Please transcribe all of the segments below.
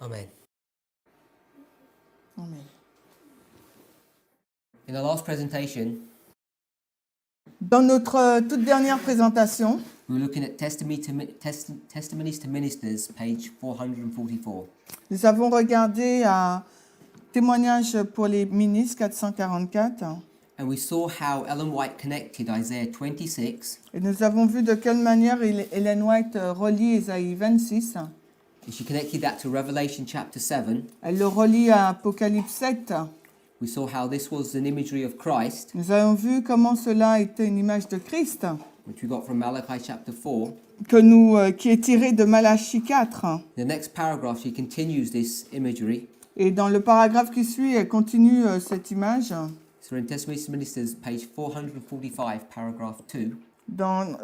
Amen. Amen. In the last presentation, Dans notre toute dernière présentation, we were looking at Testimonies to Ministers, page 444. nous avons regardé à Témoignages pour les ministres 444 And we saw how Ellen White connected Isaiah 26, et nous avons vu de quelle manière Ellen White relie Ésaïe 26. and she connected that to Revelation chapter 7. Elle le relie à Apocalypse 7. We saw how this was an imagery of Christ, Nous avons vu comment cela était une image de Christ which we got from Malachi chapter 4. qui est tirée de Malachie 4. The next paragraph, she continues this imagery. Et dans le paragraphe qui suit, elle continue cette image. So in Testimonies to Ministers, page 445, paragraph 2. Dans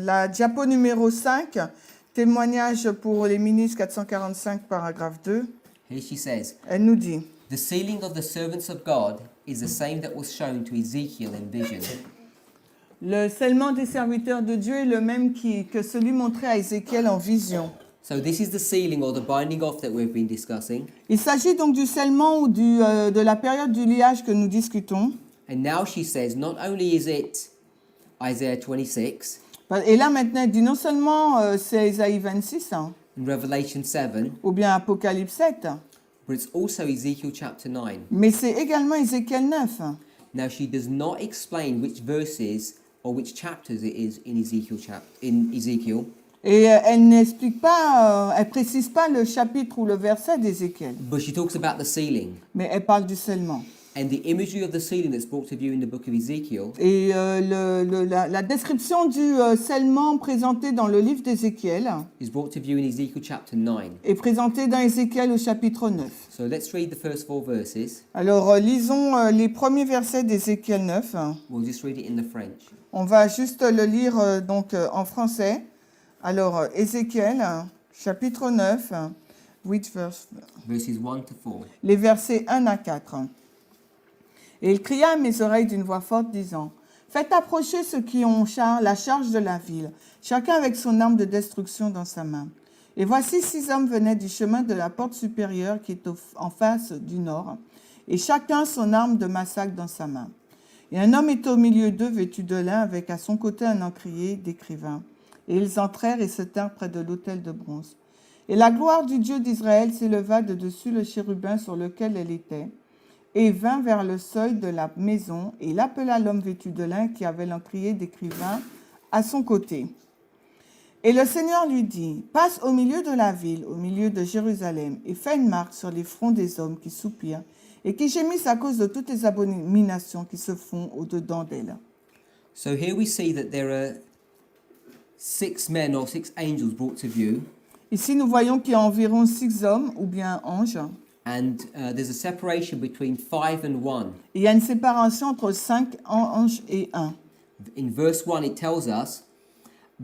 la diapo numéro 5, témoignage pour les ministres 445, paragraphe 2, Here she says, elle nous dit "The sealing of the servants of God is the same that was shown to Ezekiel in vision." le scellement des serviteurs de Dieu est le même que celui montré à Ézéchiel en vision. So this is the sealing or the binding off that we've been discussing. Il s'agit donc du scellement ou de la période du liage que nous discutons. And now she says, not only is it Isaiah 26 Et là maintenant, elle dit non seulement c'est Ésaïe 26 and Revelation 7, ou bien Apocalypse 7, but it's also Ezekiel chapter 9. mais c'est également Ézéchiel 9. Now she does not explain which verses or which chapters it is in Ezekiel. Et elle n'explique pas, elle précise pas le chapitre ou le verset d'Ézéchiel, But she talks about the sealing. mais elle parle du scellement. And the imagery of the sealing that's brought to view in the book of Ezekiel Et la description du scellement présentée dans le livre d'Ézéchiel is brought to view in Ezekiel chapter 9. est présentée dans Ézéchiel au chapitre 9. So let's read the first 4 verses. Alors lisons les premiers versets d'Ézéchiel 9. We'll just read it in the French. On va juste le lire donc en français. Alors Ézéchiel chapitre 9, 8 Verses 1 to 4. les versets 1 à 4. Et il cria à mes oreilles d'une voix forte, disant, « Faites approcher ceux qui ont la charge de la ville, chacun avec son arme de destruction dans sa main. Et voici 6 hommes venaient du chemin de la porte supérieure qui est en face du nord, et chacun son arme de massacre dans sa main. Et un homme était au milieu d'eux, vêtu de lin, avec à son côté un encrier d'écrivain. Et ils entrèrent et se tinrent près de l'autel de bronze. Et la gloire du Dieu d'Israël s'éleva de dessus le chérubin sur lequel elle était, et vint vers le seuil de la maison, et il appela l'homme vêtu de lin qui avait l'encrier d'écrivain à son côté. Et le Seigneur lui dit, « Passe au milieu de la ville, au milieu de Jérusalem, et fais une marque sur les fronts des hommes qui soupirent, et qui gémissent à cause de toutes les abominations qui se font au-dedans d'elle. » So here we see that there are 6 men or 6 angels brought to view. Ici, nous voyons qu'il y a environ 6 hommes, ou bien anges. And there's a separation between 5 and 1. Il y a une séparation entre 5 anges et 1. In verse 1, it tells us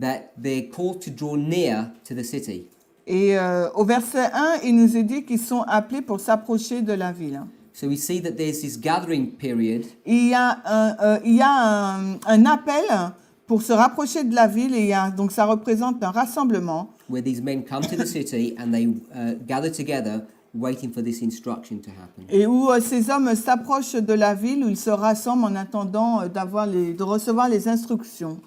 that they're called to draw near to the city. Et au verset 1, il nous est dit qu'ils sont appelés pour s'approcher de la ville. So we see that there's this gathering period Il y a un appel pour se rapprocher de la ville, et donc ça représente un rassemblement where these men come to the city and they gather together waiting for this instruction to happen. et où ces hommes s'approchent de la ville, où ils se rassemblent en attendant de recevoir les instructions.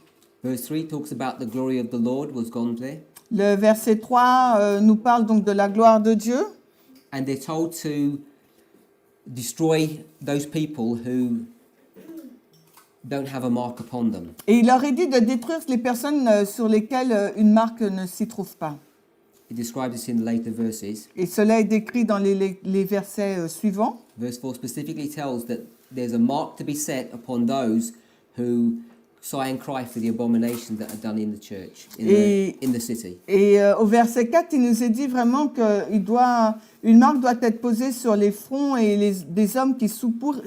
Verse 3 talks about the glory of the Lord was gone there. Le verset 3 nous parle donc de la gloire de Dieu. And they're told to destroy those people who don't have a mark upon them. Et il leur est dit de détruire les personnes sur lesquelles une marque ne s'y trouve pas. It describes this in the later verses. Et cela est décrit dans les versets suivants. Verse 4 specifically tells that there's a mark to be set upon those who sigh and cry for the abominations that are done in the church, in the city. Et au verset 4, il nous est dit vraiment qu'une marque doit être posée sur les fronts des hommes qui soupirent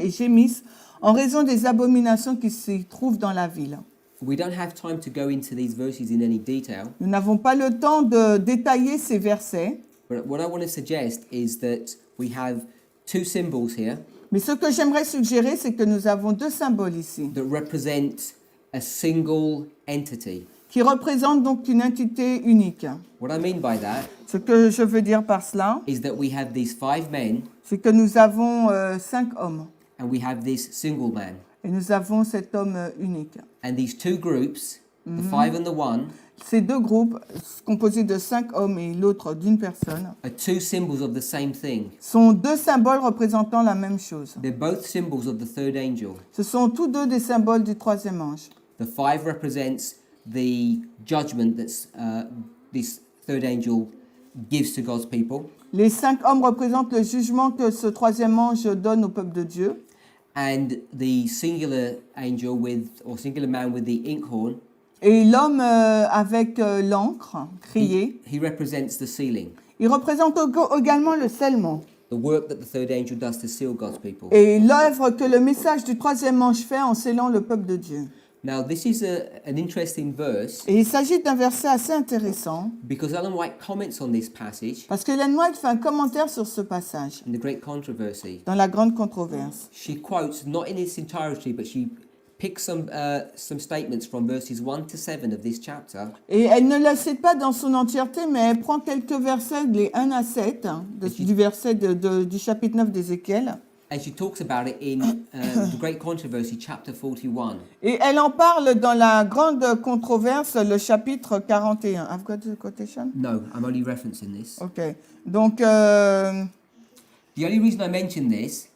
et gémissent en raison des abominations qui s'y trouvent dans la ville. We don't have time to go into these verses in any detail, Nous n'avons pas le temps de détailler ces versets, but what I want to suggest is that we have 2 symbols here mais ce que j'aimerais suggérer, c'est que nous avons 2 symboles ici, that represent a single entity. qui représentent donc une entité unique. What I mean by that Ce que je veux dire par cela, is that we have these 5 men c'est que nous avons 5 hommes and we have this single man. et nous avons cet homme unique. And these 2 groups, the 5 and the 1, Ces 2 groupes, composés de 5 hommes et l'autre d'une personne, are 2 symbols of the same thing. sont 2 symboles représentant la même chose. They're both symbols of the 3rd angel. Ce sont tous 2 des symboles du 3e ange. The 5 represents the judgment that this 3rd angel gives to God's people. Les 5 hommes représentent le jugement que ce 3e ange donne au peuple de Dieu. And the singular angel singular man with the inkhorn, Et l'homme avec l'encre, crié, he represents the sealing. il représente également le scellement. The work that the 3rd angel does to seal God's people. Et l'œuvre que le message du 3e ange fait en scellant le peuple de Dieu. Now, this is an interesting verse Et il s'agit d'un verset assez intéressant, because Ellen White comments on this passage parce que Ellen White fait un commentaire sur ce passage, in the Great Controversy. dans la grande controverse. She quotes, not in its entirety, but she picks some statements from verses 1 to 7 of this chapter. Et elle ne la cite pas dans son entièreté, mais elle prend quelques versets, les 1 à 7, du verset du chapitre 9 d'Ézéchiel. And she talks about it in the Great Controversy, chapter 41. Et elle en parle dans la grande controverse, le chapitre 41. I've got the quotation? No, I'm only referencing this. Ok. Donc, The only reason I mention this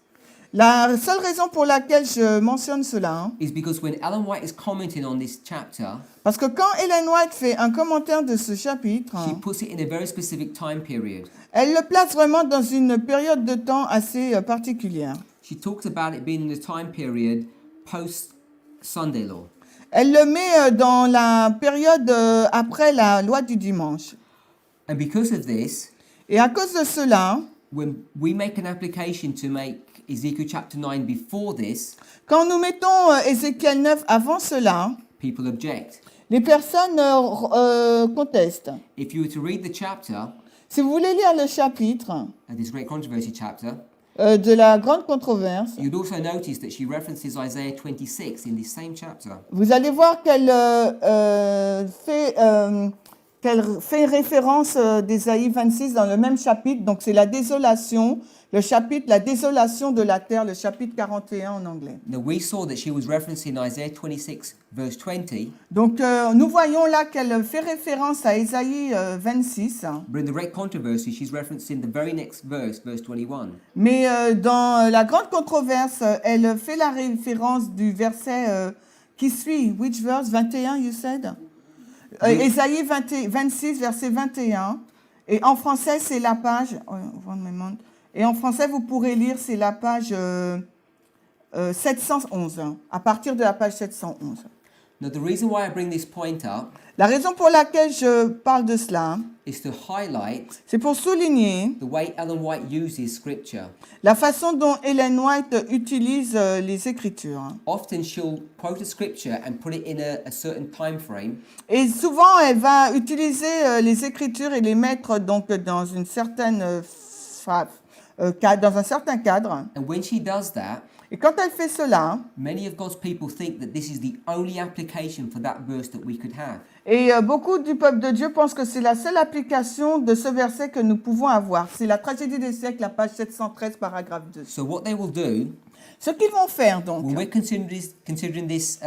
la seule raison pour laquelle je mentionne cela, is because when Ellen White is commenting on this chapter, parce que quand Ellen White fait un commentaire de ce chapitre, she puts it in a very specific time period. elle le place vraiment dans une période de temps assez particulière. She talks about it being in the time period post-Sunday law. Elle le met dans la période après la loi du dimanche. And because of this, Et à cause de cela, when we make an application to make Ezekiel chapter 9 before this, quand nous mettons Ézéchiel 9 avant cela, people object. les personnes contestent. If you were to read the chapter, Si vous voulez lire le chapitre this Great Controversy chapter, de la grande controverse, you'd also notice that she references Isaiah 26 in this same chapter. vous allez voir qu'elle fait référence d'Ésaïe 26 dans le même chapitre. Donc c'est la désolation, le chapitre La désolation de la terre, le chapitre 41 en anglais. Now we saw that she was referencing Isaiah 26 verse 20, Donc nous voyons là qu'elle fait référence à Ésaïe 26. but in the Great Controversy she's referencing the very next verse, verse 21. Mais dans la grande controverse, elle fait la référence du verset qui suit. Which verse? 21, you said? Ésaïe 26, verset 21. Et en français, c'est la page... Et en français, vous pourrez lire, c'est la page 711, à partir de la page 711. Now the reason why I bring this point up La raison pour laquelle je parle de cela, is to highlight c'est pour souligner the way Ellen White uses scripture. la façon dont Ellen White utilise les Écritures. Often she'll quote a scripture and put it in a certain time frame, Et souvent, elle va utiliser les Écritures et les mettre donc dans une certaine dans un certain cadre. and when she does that, Et quand elle fait cela, many of God's people think that this is the only application for that verse that we could have. et beaucoup du peuple de Dieu pensent que c'est la seule application de ce verset que nous pouvons avoir. C'est la tragédie des siècles, la page 713, paragraphe 2. So what they will do, Ce qu'ils vont faire donc, when we're considering this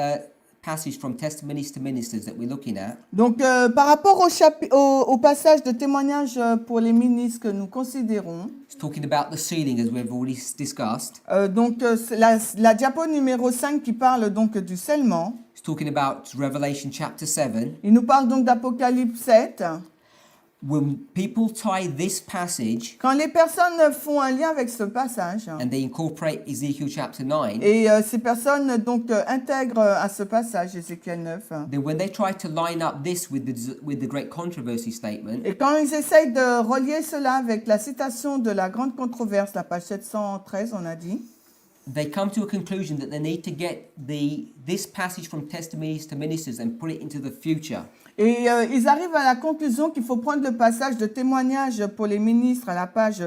passage from Testimonies to Ministers that we're looking at, donc par rapport au passage de témoignage pour les ministres que nous considérons, it's talking about the sealing as we've already discussed. donc c'est la diapo numéro 5 qui parle donc du scellement. It's talking about Revelation chapter 7. Il nous parle donc d'Apocalypse 7. When people tie this passage Quand les personnes font un lien avec ce passage, and they incorporate Ezekiel chapter 9, et ces personnes donc intègrent à ce passage, Ézéchiel 9, then when they try to line up this with the Great Controversy statement, et quand ils essayent de relier cela avec la citation de la grande controverse, la page 713, on a dit, they come to a conclusion that they need to get this passage from Testimonies to Ministers and put it into the future. Et ils arrivent à la conclusion qu'il faut prendre le passage de témoignage pour les ministres à la page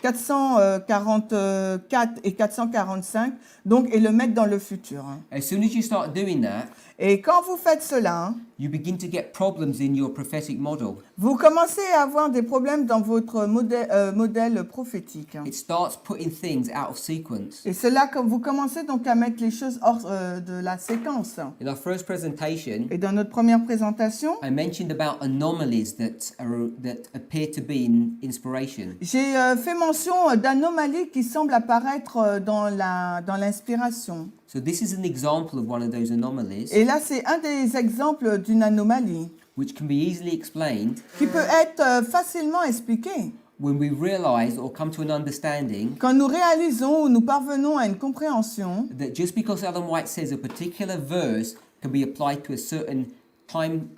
444 et 445, donc, et le mettre dans le futur. As soon as you start doing that, Et quand vous faites cela, you begin to get problems in your prophetic model. vous commencez à avoir des problèmes dans votre modèle prophétique. It starts putting things out of sequence. Et cela, comme vous commencez donc à mettre les choses hors de la séquence. In our first presentation, Et dans notre première présentation, I mentioned about anomalies that appear to be in inspiration. j'ai fait mention d'anomalies qui semblent apparaître dans l'inspiration. So this is an example of one of those anomalies, Et là, c'est un des exemples d'une anomalie which can be easily explained qui peut être facilement expliquée when we realize or come to an understanding quand nous réalisons ou nous parvenons à une compréhension that just because Ellen White says a particular verse can be applied to a certain time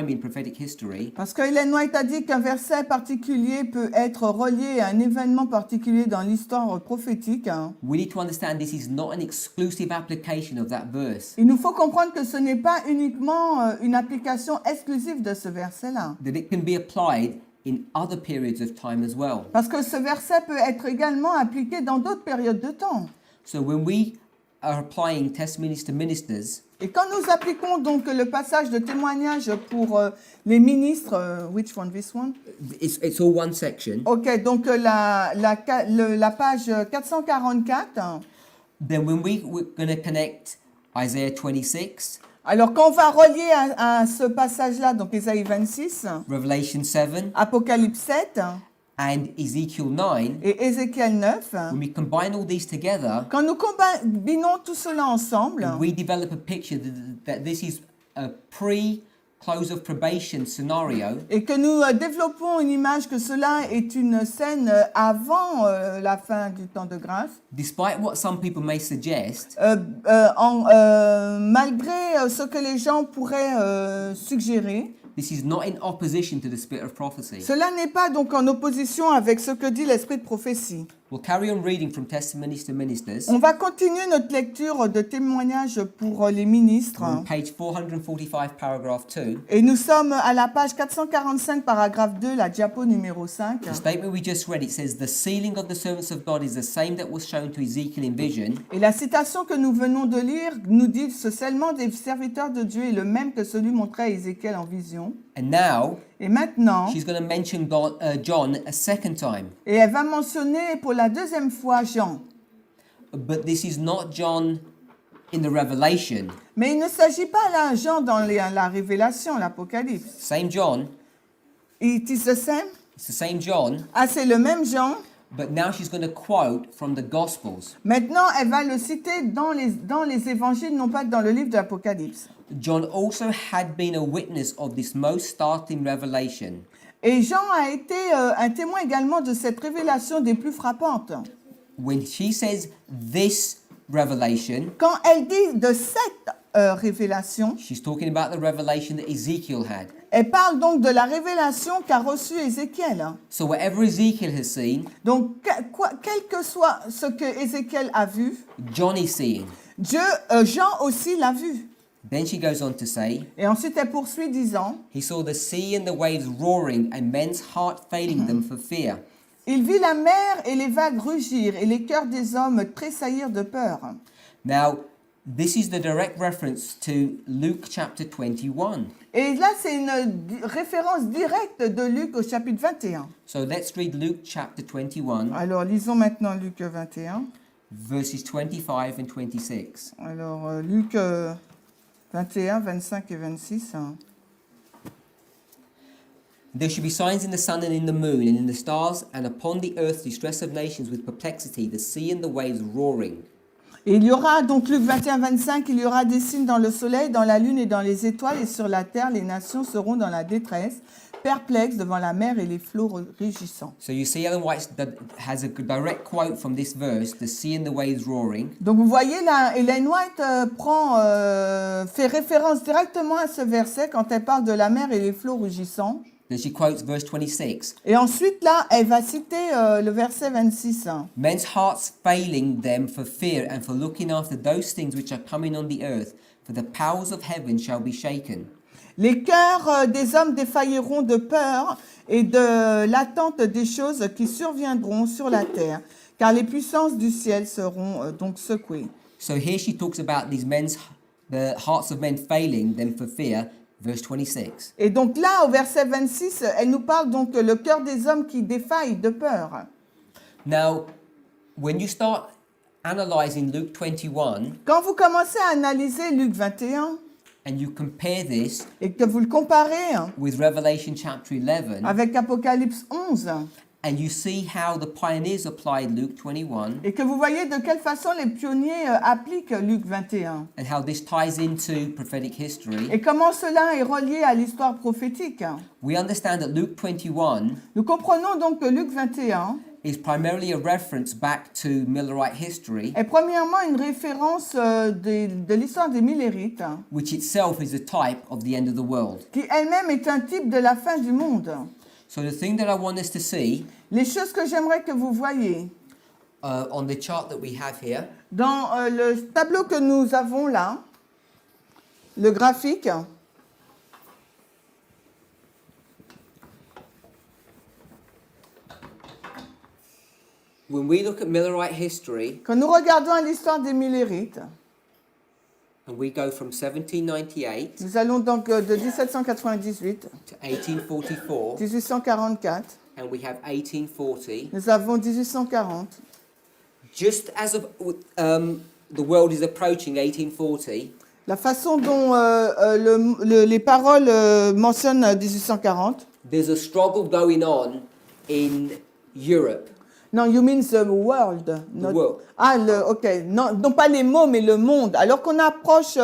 in prophetic history, parce que Ellen White a dit qu'un verset particulier peut être relié à un événement particulier dans l'histoire prophétique. we need to understand this is not an exclusive application of that verse. Il nous faut comprendre que ce n'est pas uniquement une application exclusive de ce verset-là. That it can be applied in other periods of time as well. Parce que ce verset peut être également appliqué dans d'autres périodes de temps. So when we are applying testimonies to ministers, Et quand nous appliquons donc le passage de témoignage pour les ministres, which one, this one? it's all one section. Ok, donc la page 444. Then when we're going to connect Isaiah 26, Alors quand on va relier à ce passage-là, donc Ésaïe 26, Revelation 7, Apocalypse 7 and Ezekiel 9, et Ézéchiel 9, when we combine all these together, quand nous combinons tout cela ensemble, we develop a picture that this is a pre-close of probation scenario et que nous développons une image que cela est une scène avant la fin du temps de grâce, despite what some people may suggest, malgré ce que les gens pourraient suggérer. this is not in opposition to the spirit of prophecy. Cela n'est pas donc en opposition avec ce que dit l'esprit de prophétie. We'll carry on reading from Testimonies to Ministers On va continuer notre lecture de témoignages pour les ministres. on page 445, paragraph 2. Et nous sommes à la page 445, paragraphe 2, la diapo numéro 5. The statement we just read, it says, the sealing of the servants of God is the same that was shown to Ezekiel in vision. Et la citation que nous venons de lire nous dit ce scellement des serviteurs de Dieu est le même que celui montré à Ézéchiel en vision. And now, Et maintenant, she's going to mention John a second time. et elle va mentionner pour la deuxième fois Jean. But this is not John in the Revelation. Mais il ne s'agit pas là Jean dans la Révélation, l'Apocalypse. Same John. It is the same. It's the same John. Ah, c'est le même Jean. But now she's going to quote from the Gospels. Maintenant, elle va le citer dans les évangiles, non pas dans le livre de l'Apocalypse. John also had been a witness of this most startling revelation. Et Jean a été un témoin également de cette révélation des plus frappantes. When she says this revelation, Quand elle dit de cette révélation, she's talking about the revelation that Ezekiel had. elle parle donc de la révélation qu'a reçue Ézéchiel. So whatever Ezekiel has seen, Donc, quel que soit ce que Ézéchiel a vu, John is seeing. Jean aussi l'a vu. Then she goes on to say, Et ensuite, elle poursuit disant, he saw the sea and the waves roaring and men's heart failing them for fear. il vit la mer et les vagues rugir et les cœurs des hommes tressaillir de peur. Now, this is the direct reference to Luke chapter 21. Et là, c'est une référence directe de Luc au chapitre 21. So let's read Luke chapter 21, Alors, lisons maintenant Luc 21. verses 25 and 26. Alors, Luc 21, 25 et 26. There shall be signs in the sun and in the moon and in the stars, and upon the earth distress of nations with perplexity, the sea and the waves roaring. Et il y aura, donc Luc 21, 25, il y aura des signes dans le soleil, dans la lune et dans les étoiles, et sur la terre, les nations seront dans la détresse, perplexes devant la mer et les flots rugissants. So you see Ellen White has a direct quote from this verse, the sea and the waves roaring. Donc vous voyez là, Ellen White fait référence directement à ce verset quand elle parle de la mer et les flots rugissants. Then she quotes verse 26. Et ensuite, là, elle va citer le verset 26. Men's hearts failing them for fear and for looking after those things which are coming on the earth, for the powers of heaven shall be shaken. Les cœurs des hommes défailleront de peur et de l'attente des choses qui surviendront sur la terre, car les puissances du ciel seront donc secouées. So here she talks about the hearts of men failing them for fear, verse 26. Et donc là, au verset 26, elle nous parle donc le cœur des hommes qui défaillent de peur. Now, when you start analyzing Luke 21 Quand vous commencez à analyser Luc 21 and you compare this et que vous le comparez with Revelation chapter 11, avec Apocalypse 11 and you see how the pioneers applied Luke 21 et que vous voyez de quelle façon les pionniers appliquent Luc 21 and how this ties into prophetic history, et comment cela est relié à l'histoire prophétique, we understand that Luke 21 nous comprenons donc que Luc 21 is primarily a reference back to Millerite history, est premièrement une référence de l'histoire des Millérites, which itself is a type of the end of the world. qui elle-même est un type de la fin du monde. So the thing that I want us to see Les choses que j'aimerais que vous voyiez on the chart that we have here dans le tableau que nous avons là, le graphique, when we look at Millerite history quand nous regardons à l'histoire des Millérites, and we go from 1798 nous allons donc de 1798, to 1844 1844, and we have 1840, nous avons 1840. just as the world is approaching 1840, La façon dont les paroles mentionnent 1840. there's a struggle going on in Europe. Non, you mean the world. The world. Ah, ok. Non, non pas les mots, mais le monde. Alors qu'on approche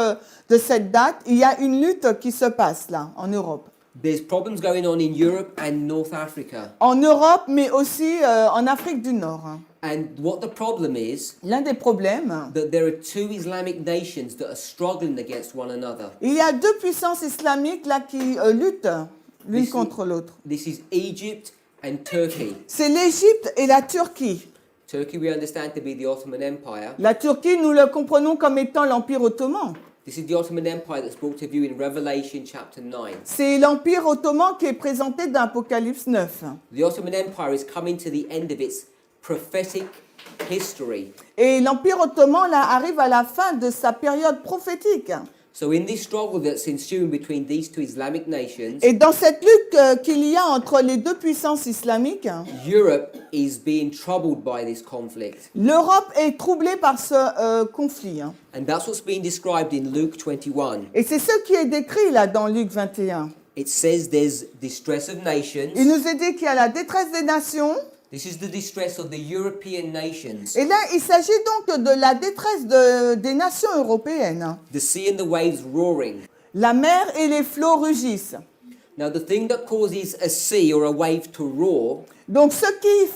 de cette date, il y a une lutte qui se passe là, en Europe. There's problems going on in Europe and North Africa. En Europe, mais aussi en Afrique du Nord. And what the problem is, L'un des problèmes, that there are two Islamic nations that are struggling against one another. il y a deux puissances islamiques là qui luttent l'une This is- contre l'autre. This is Egypt and Turkey. C'est l'Égypte et la Turquie. Turkey we understand to be the Ottoman Empire. La Turquie, nous le comprenons comme étant l'Empire ottoman. This is the Ottoman Empire that's brought to view in Revelation chapter 9. C'est l'Empire ottoman qui est présenté dans Apocalypse 9. The Ottoman Empire is coming to the end of its prophetic history. Et l'Empire ottoman là, arrive à la fin de sa période prophétique. So in this struggle that's ensuing between these two Islamic nations, Et dans cette lutte qu'il y a entre les deux puissances islamiques, Europe is being troubled by this conflict. l'Europe est troublée par ce conflit. And that's what's being described in Luke 21. Et c'est ce qui est décrit là dans Luc 21. It says there's distress of nations. Il nous est dit qu'il y a la détresse des nations. This is the distress of the European nations. Et là, il s'agit donc de la détresse des nations européennes. The sea and the waves roaring. La mer et les flots rugissent. Now the thing that causes a sea or a wave to roar Donc ce qui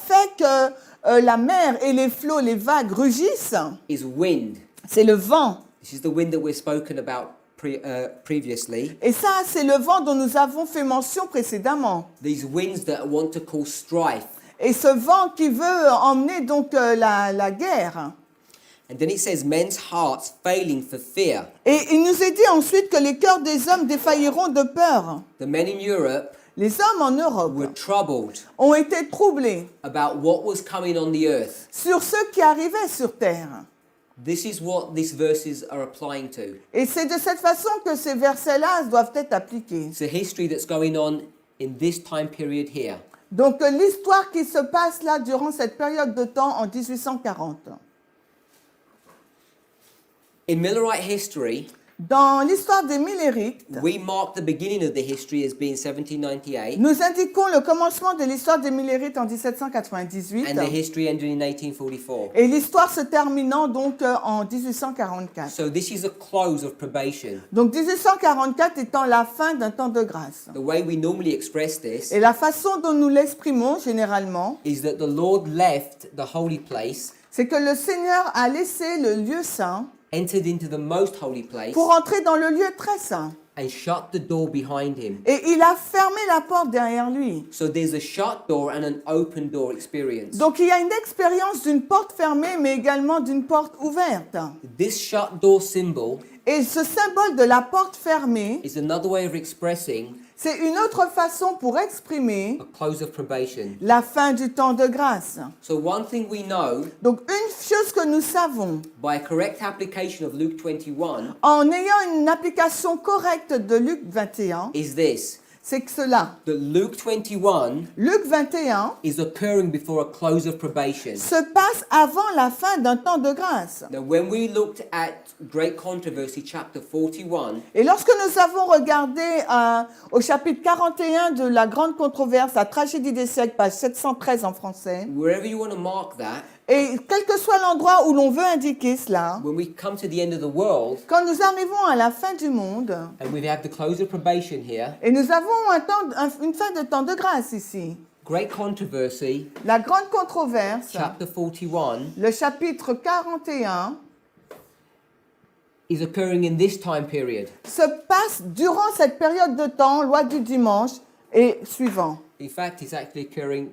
fait que la mer et les flots, les vagues rugissent, is wind. c'est le vent. This is the wind that we've spoken about previously. Et ça, c'est le vent dont nous avons fait mention précédemment. These winds that want to cause strife. Et ce vent qui veut emmener donc la guerre. And then it says men's hearts failing for fear. Et il nous est dit ensuite que les cœurs des hommes défailleront de peur. The men in Europe Les hommes en Europe were troubled ont été troublés about what was coming on the earth. sur ce qui arrivait sur terre. This is what these verses are applying to. Et c'est de cette façon que ces versets-là doivent être appliqués. It's a history that's going on in this time period here. Donc l'histoire qui se passe là durant cette période de temps en 1840. In Millerite history, Dans l'histoire des Millérites, we mark the beginning of the history as being 1798 nous indiquons le commencement de l'histoire des Millérites en 1798 and the history ending in 1844. et l'histoire se terminant donc en 1844. So this is a close of probation. Donc 1844 étant la fin d'un temps de grâce. The way we normally express this Et la façon dont nous l'exprimons généralement, is that the Lord left the holy place, c'est que le Seigneur a laissé le lieu saint entered into the most holy place, pour entrer dans le lieu très saint. and shut the door behind him. Et il a fermé la porte derrière lui. So there's a shut door and an open door experience. Donc il y a une expérience d'une porte fermée, mais également d'une porte ouverte. This shut door symbol Et ce symbole de la porte fermée, is another way of expressing c'est une autre façon pour exprimer a close of probation. la fin du temps de grâce. So one thing we know Donc une chose que nous savons, by a correct application of Luke 21 en ayant une application correcte de Luc 21, is this, c'est que cela, that Luke 21 Luc 21 is occurring before a close of probation. se passe avant la fin d'un temps de grâce. Now when we looked at Great Controversy chapter 41, Et lorsque nous avons regardé au chapitre 41 de la grande controverse, la tragédie des siècles, page 713 en français, wherever you want to mark that, et quel que soit l'endroit où l'on veut indiquer cela, when we come to the end of the world quand nous arrivons à la fin du monde, and we have the close of probation here, et nous avons une fin de temps de grâce ici, Great Controversy la grande controverse, chapter 41 le chapitre 41, is occurring in this time period. se passe durant cette période de temps, loi du dimanche et suivant. In fact, it's actually occurring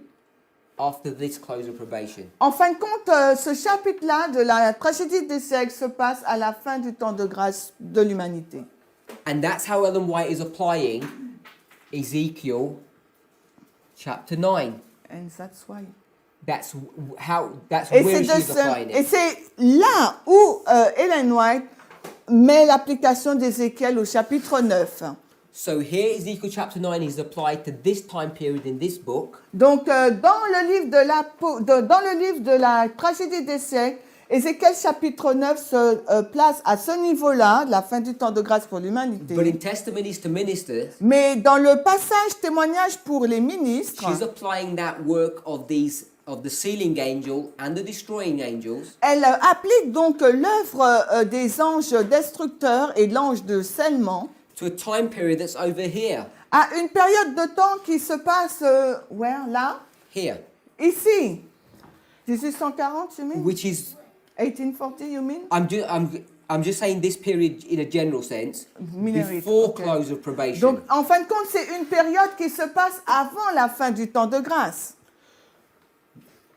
after this close of probation. En fin de compte, ce chapitre-là de la tragédie des siècles se passe à la fin du temps de grâce de l'humanité. And that's how Ellen White is applying Ezekiel chapter 9. And that's why. That's Et where c'est, she's applying et it. c'est là où Ellen White met l'application d'Ézéchiel au chapitre 9. So here Ezekiel chapter 9 is applied to this time period in this book. Donc, dans le livre de la tragédie des siècles, Ézéchiel chapitre 9 se place à ce niveau-là, de la fin du temps de grâce pour l'humanité. But in Testimonies to Ministers, Mais dans le passage témoignage pour les ministres, she's applying that work of the sealing angel and the destroying angels elle applique donc l'œuvre des anges destructeurs et de l'ange de scellement to a time period that's over here. à une période de temps qui se passe, where, là, Here. ici. 1840, you mean? Which is 1840, you mean? I'm just saying this period in a general sense, Minority, before okay. close of probation. Donc, en fin de compte, c'est une période qui se passe avant la fin du temps de grâce.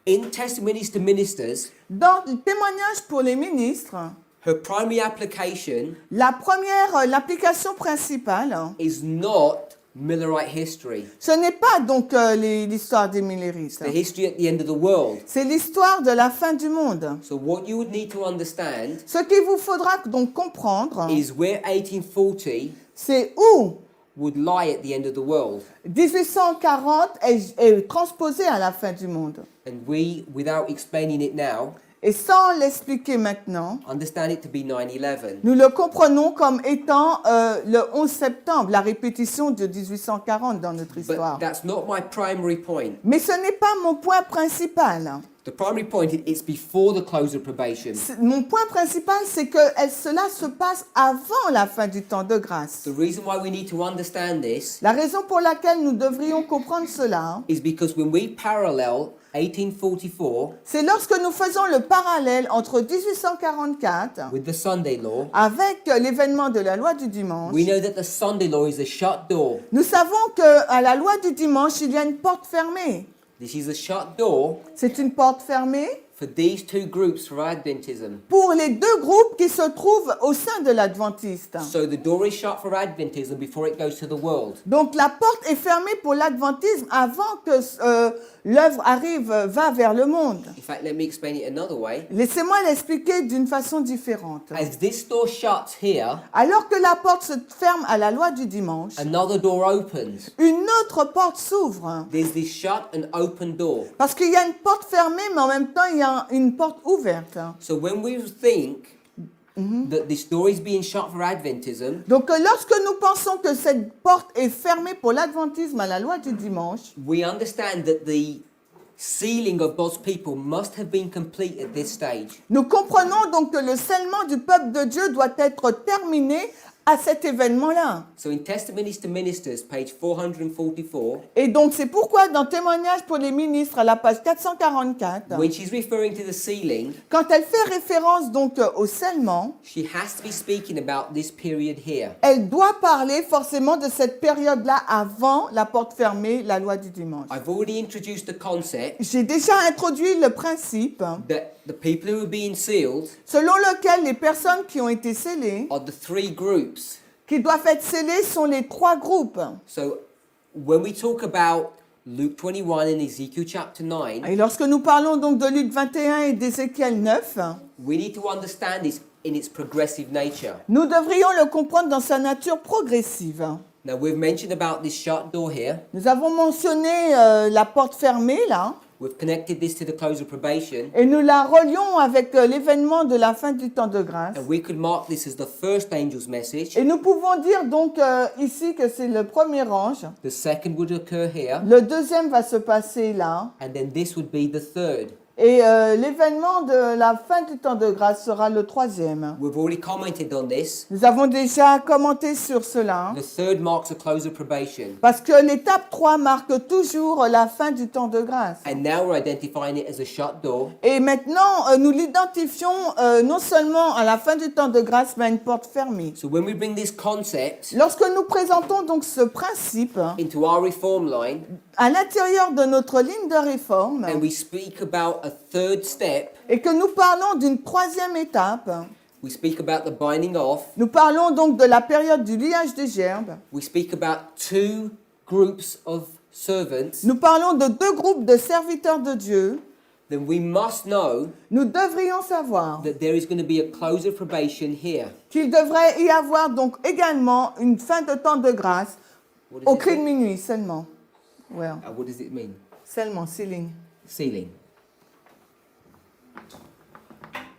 In Testimonies to Ministers, Dans le témoignage pour les ministres, her primary application l'application principale, is not Millerite history, ce n'est pas donc l'histoire des Milleristes. the history at the end of the world. C'est l'histoire de la fin du monde. So what you would need to understand Ce qu'il vous faudra donc comprendre, is where 1840 c'est où would lie at the end of the world. 1840 est transposé à la fin du monde. And we, without explaining it now, Et sans l'expliquer maintenant, understand it to be 9/11. nous le comprenons comme étant le 11 septembre, la répétition de 1840 dans notre histoire. But that's not my primary point. Mais ce n'est pas mon point principal. The primary point is it's before the close of probation. Mon point principal, c'est que cela se passe avant la fin du temps de grâce. The reason why we need to understand this La raison pour laquelle nous devrions comprendre cela, is because when we parallel 1844 c'est lorsque nous faisons le parallèle entre 1844 with the Sunday law, avec l'événement de la loi du dimanche. we know that the Sunday law is a shut door. Nous savons qu'à la loi du dimanche, il y a une porte fermée. This is a shut door C'est une porte fermée for these two groups for Adventism. pour les deux groupes qui se trouvent au sein de l'Adventiste. So the door is shut for Adventism before it goes to the world. Donc la porte est fermée pour l'Adventisme avant que l'œuvre va vers le monde. In fact, let me explain it another way. Laissez-moi l'expliquer d'une façon différente. As this door shuts here, Alors que la porte se ferme à la loi du dimanche, another door opens. une autre porte s'ouvre. There's this shut and open door. Parce qu'il y a une porte fermée, mais en même temps, il y a une porte ouverte. So when we think that this door is being shut for Adventism, Donc lorsque nous pensons que cette porte est fermée pour l'adventisme à la loi du dimanche, we understand that the sealing of God's people must have been complete at this stage. nous comprenons donc que le scellement du peuple de Dieu doit être terminé à cet événement-là. So in Testimonies to Ministers, page 444, Et donc, c'est pourquoi dans Témoignages pour les ministres, à la page 444, when she's referring to the sealing, quand elle fait référence donc au scellement, she has to be speaking about this period here. elle doit parler forcément de cette période-là avant la porte fermée, la loi du dimanche. I've already introduced the concept J'ai déjà introduit le principe that the people who are being sealed selon lequel les personnes qui ont été scellées, are the three groups. qui doivent être scellées, sont les trois groupes. So when we talk about Luke 21 and Ezekiel chapter 9, Et lorsque nous parlons donc de Luc 21 et d'Ézéchiel 9, we need to understand this in its progressive nature. nous devrions le comprendre dans sa nature progressive. Now we've mentioned about this shut door here. Nous avons mentionné la porte fermée là, We've connected this to the close of probation. et nous la relions avec l'événement de la fin du temps de grâce. And we could mark this as the first angel's message. Et nous pouvons dire donc ici que c'est le premier ange. The second would occur here. Le deuxième va se passer là. And then this would be the third. Et l'événement de la fin du temps de grâce sera le troisième. We've already commented on this. Nous avons déjà commenté sur cela. The third marks a close of probation. Parce que l'étape 3 marque toujours la fin du temps de grâce. And now we're identifying it as a shut door. Et maintenant, nous l'identifions non seulement à la fin du temps de grâce, mais à une porte fermée. So when we bring this concept Lorsque nous présentons donc ce principe into our reform line, à l'intérieur de notre ligne de réforme, and we speak about a third step, et que nous parlons d'une troisième étape, we speak about the binding off, nous parlons donc de la période du liage des gerbes, we speak about two groups of servants, nous parlons de deux groupes de serviteurs de Dieu, then we must know nous devrions savoir that there is going to be a close of probation here. qu'il devrait y avoir donc également une fin de temps de grâce What au does it cri de mean? minuit seulement. Well, What does it mean? seulement, sealing. Sealing.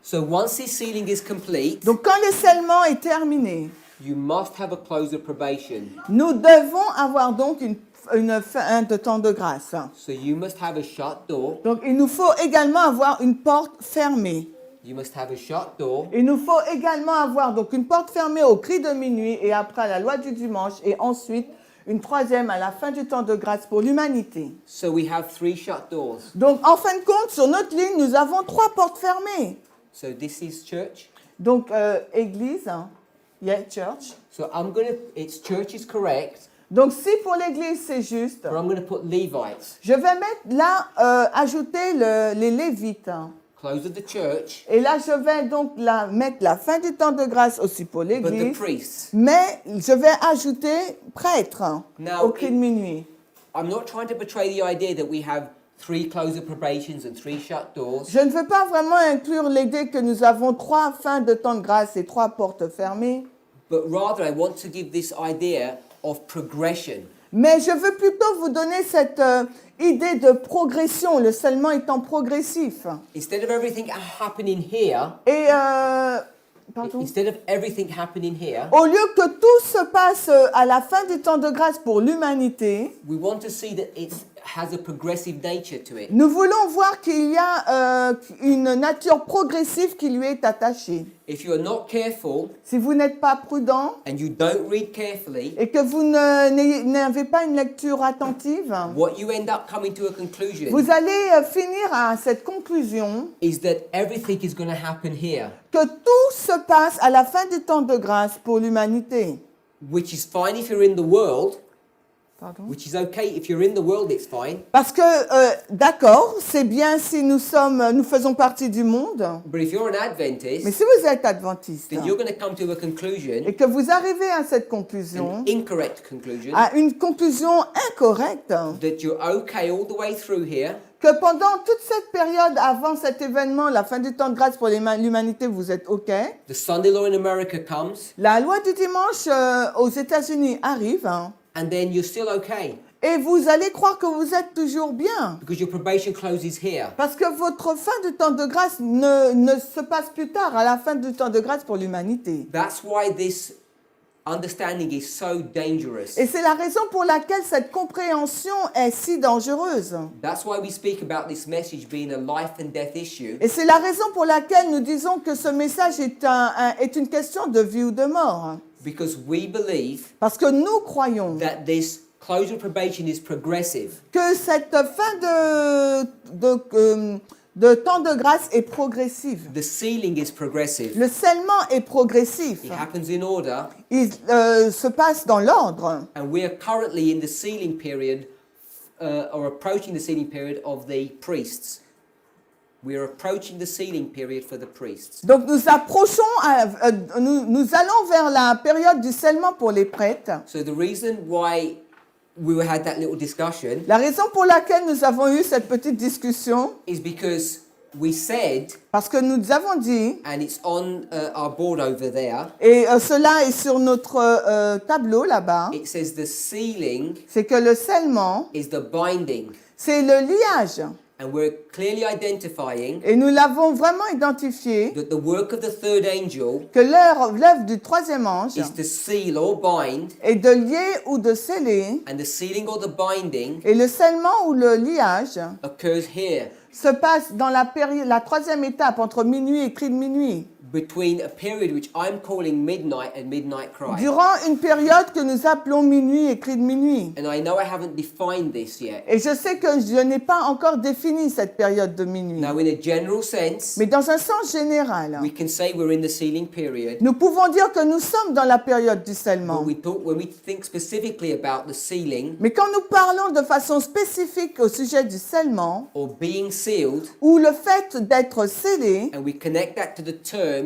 So once this sealing is complete, Donc quand le scellement est terminé, you must have a close of probation. nous devons avoir donc une fin de temps de grâce. So you must have a shut door. Donc il nous faut également avoir une porte fermée. You must have a shut door. Il nous faut également avoir donc une porte fermée au cri de minuit et après à la loi du dimanche et ensuite une troisième à la fin du temps de grâce pour l'humanité. So we have three shut doors. Donc en fin de compte, sur notre ligne, nous avons trois portes fermées. So this is church. Donc église, yeah, church. So it's church is correct, Donc si pour l'église c'est juste, but I'm going to put Levites. je vais mettre là, ajouter les Lévites. Close of the church, Et là, je vais donc mettre la fin du temps de grâce aussi pour but the l'église. priests. Mais je vais ajouter prêtre Now, au cri de minuit. I'm not trying to portray the idea that we have three close of probations and three shut doors. Je ne veux pas vraiment inclure l'idée que nous avons trois fins de temps de grâce et trois portes fermées. But rather, I want to give this idea of progression. Mais je veux plutôt vous donner cette idée de progression, le scellement étant progressif. Instead of everything happening here, Et, pardon. instead of everything happening here, Au lieu que tout se passe à la fin du temps de grâce pour l'humanité, we want to see that it has a progressive nature to it. nous voulons voir qu'il y a une nature progressive qui lui est attachée. If you are not careful Si vous n'êtes pas prudent and you don't read carefully, et que vous n'avez pas une lecture attentive, what you end up coming to a conclusion vous allez finir à cette conclusion is that everything is going to happen here, que tout se passe à la fin du temps de grâce pour l'humanité. which is fine if you're in the world, Pardon? which is okay if you're in the world, it's fine. Parce que, d'accord, c'est bien si nous faisons partie du monde, But if you're an mais Adventist, si vous êtes adventiste then you're going to come to a conclusion, et que vous arrivez à cette conclusion, an incorrect conclusion, à une conclusion incorrecte, that you're okay all the way through here, que pendant toute cette période avant cet événement, la fin du temps de grâce pour l'humanité, vous êtes OK. the Sunday law in America comes, La loi du dimanche aux États-Unis arrive and then you're still okay et vous allez croire que vous êtes toujours bien. because your probation closes here. Parce que votre fin du temps de grâce ne se passe plus tard, à la fin du temps de grâce pour l'humanité. That's why this understanding is so dangerous. Et c'est la raison pour laquelle cette compréhension est si dangereuse. That's why we speak about this message being a life and death issue, Et c'est la raison pour laquelle nous disons que ce message est une question de vie ou de mort. Because we believe Parce que nous croyons that this closure of probation is progressive. que cette fin de temps de grâce est progressive. The sealing is progressive. Le scellement est progressif. It happens in order, Il se passe dans l'ordre. and we are currently in the sealing period, or approaching the sealing period of the priests. We are approaching the sealing period for the priests. Donc nous nous allons vers la période du scellement pour les prêtres. So the reason why we had that little discussion La raison pour laquelle nous avons eu cette petite discussion, is because we said, parce que nous avons dit, and it's on our board over there, et cela est sur notre tableau là-bas, it says the sealing c'est que le scellement, is the binding. c'est le liage. And we're clearly identifying Et nous l'avons vraiment identifié that the work of the third angel que l'œuvre du troisième ange is to seal or bind, est de lier ou de sceller, and the sealing or the binding et le scellement ou le liage occurs here, se passe dans la troisième étape entre minuit et cri de minuit, between a period which I'm calling midnight and midnight cry. durant une période que nous appelons minuit et cri de minuit. And I know I haven't defined this yet. Et je sais que je n'ai pas encore défini cette période de minuit. Now, in a general sense, Mais dans un sens général, we can say we're in the sealing period. nous pouvons dire que nous sommes dans la période du scellement. But when we think specifically about the sealing Mais quand nous parlons de façon spécifique au sujet du scellement, or being sealed, ou le fait d'être scellé, and we connect that to the term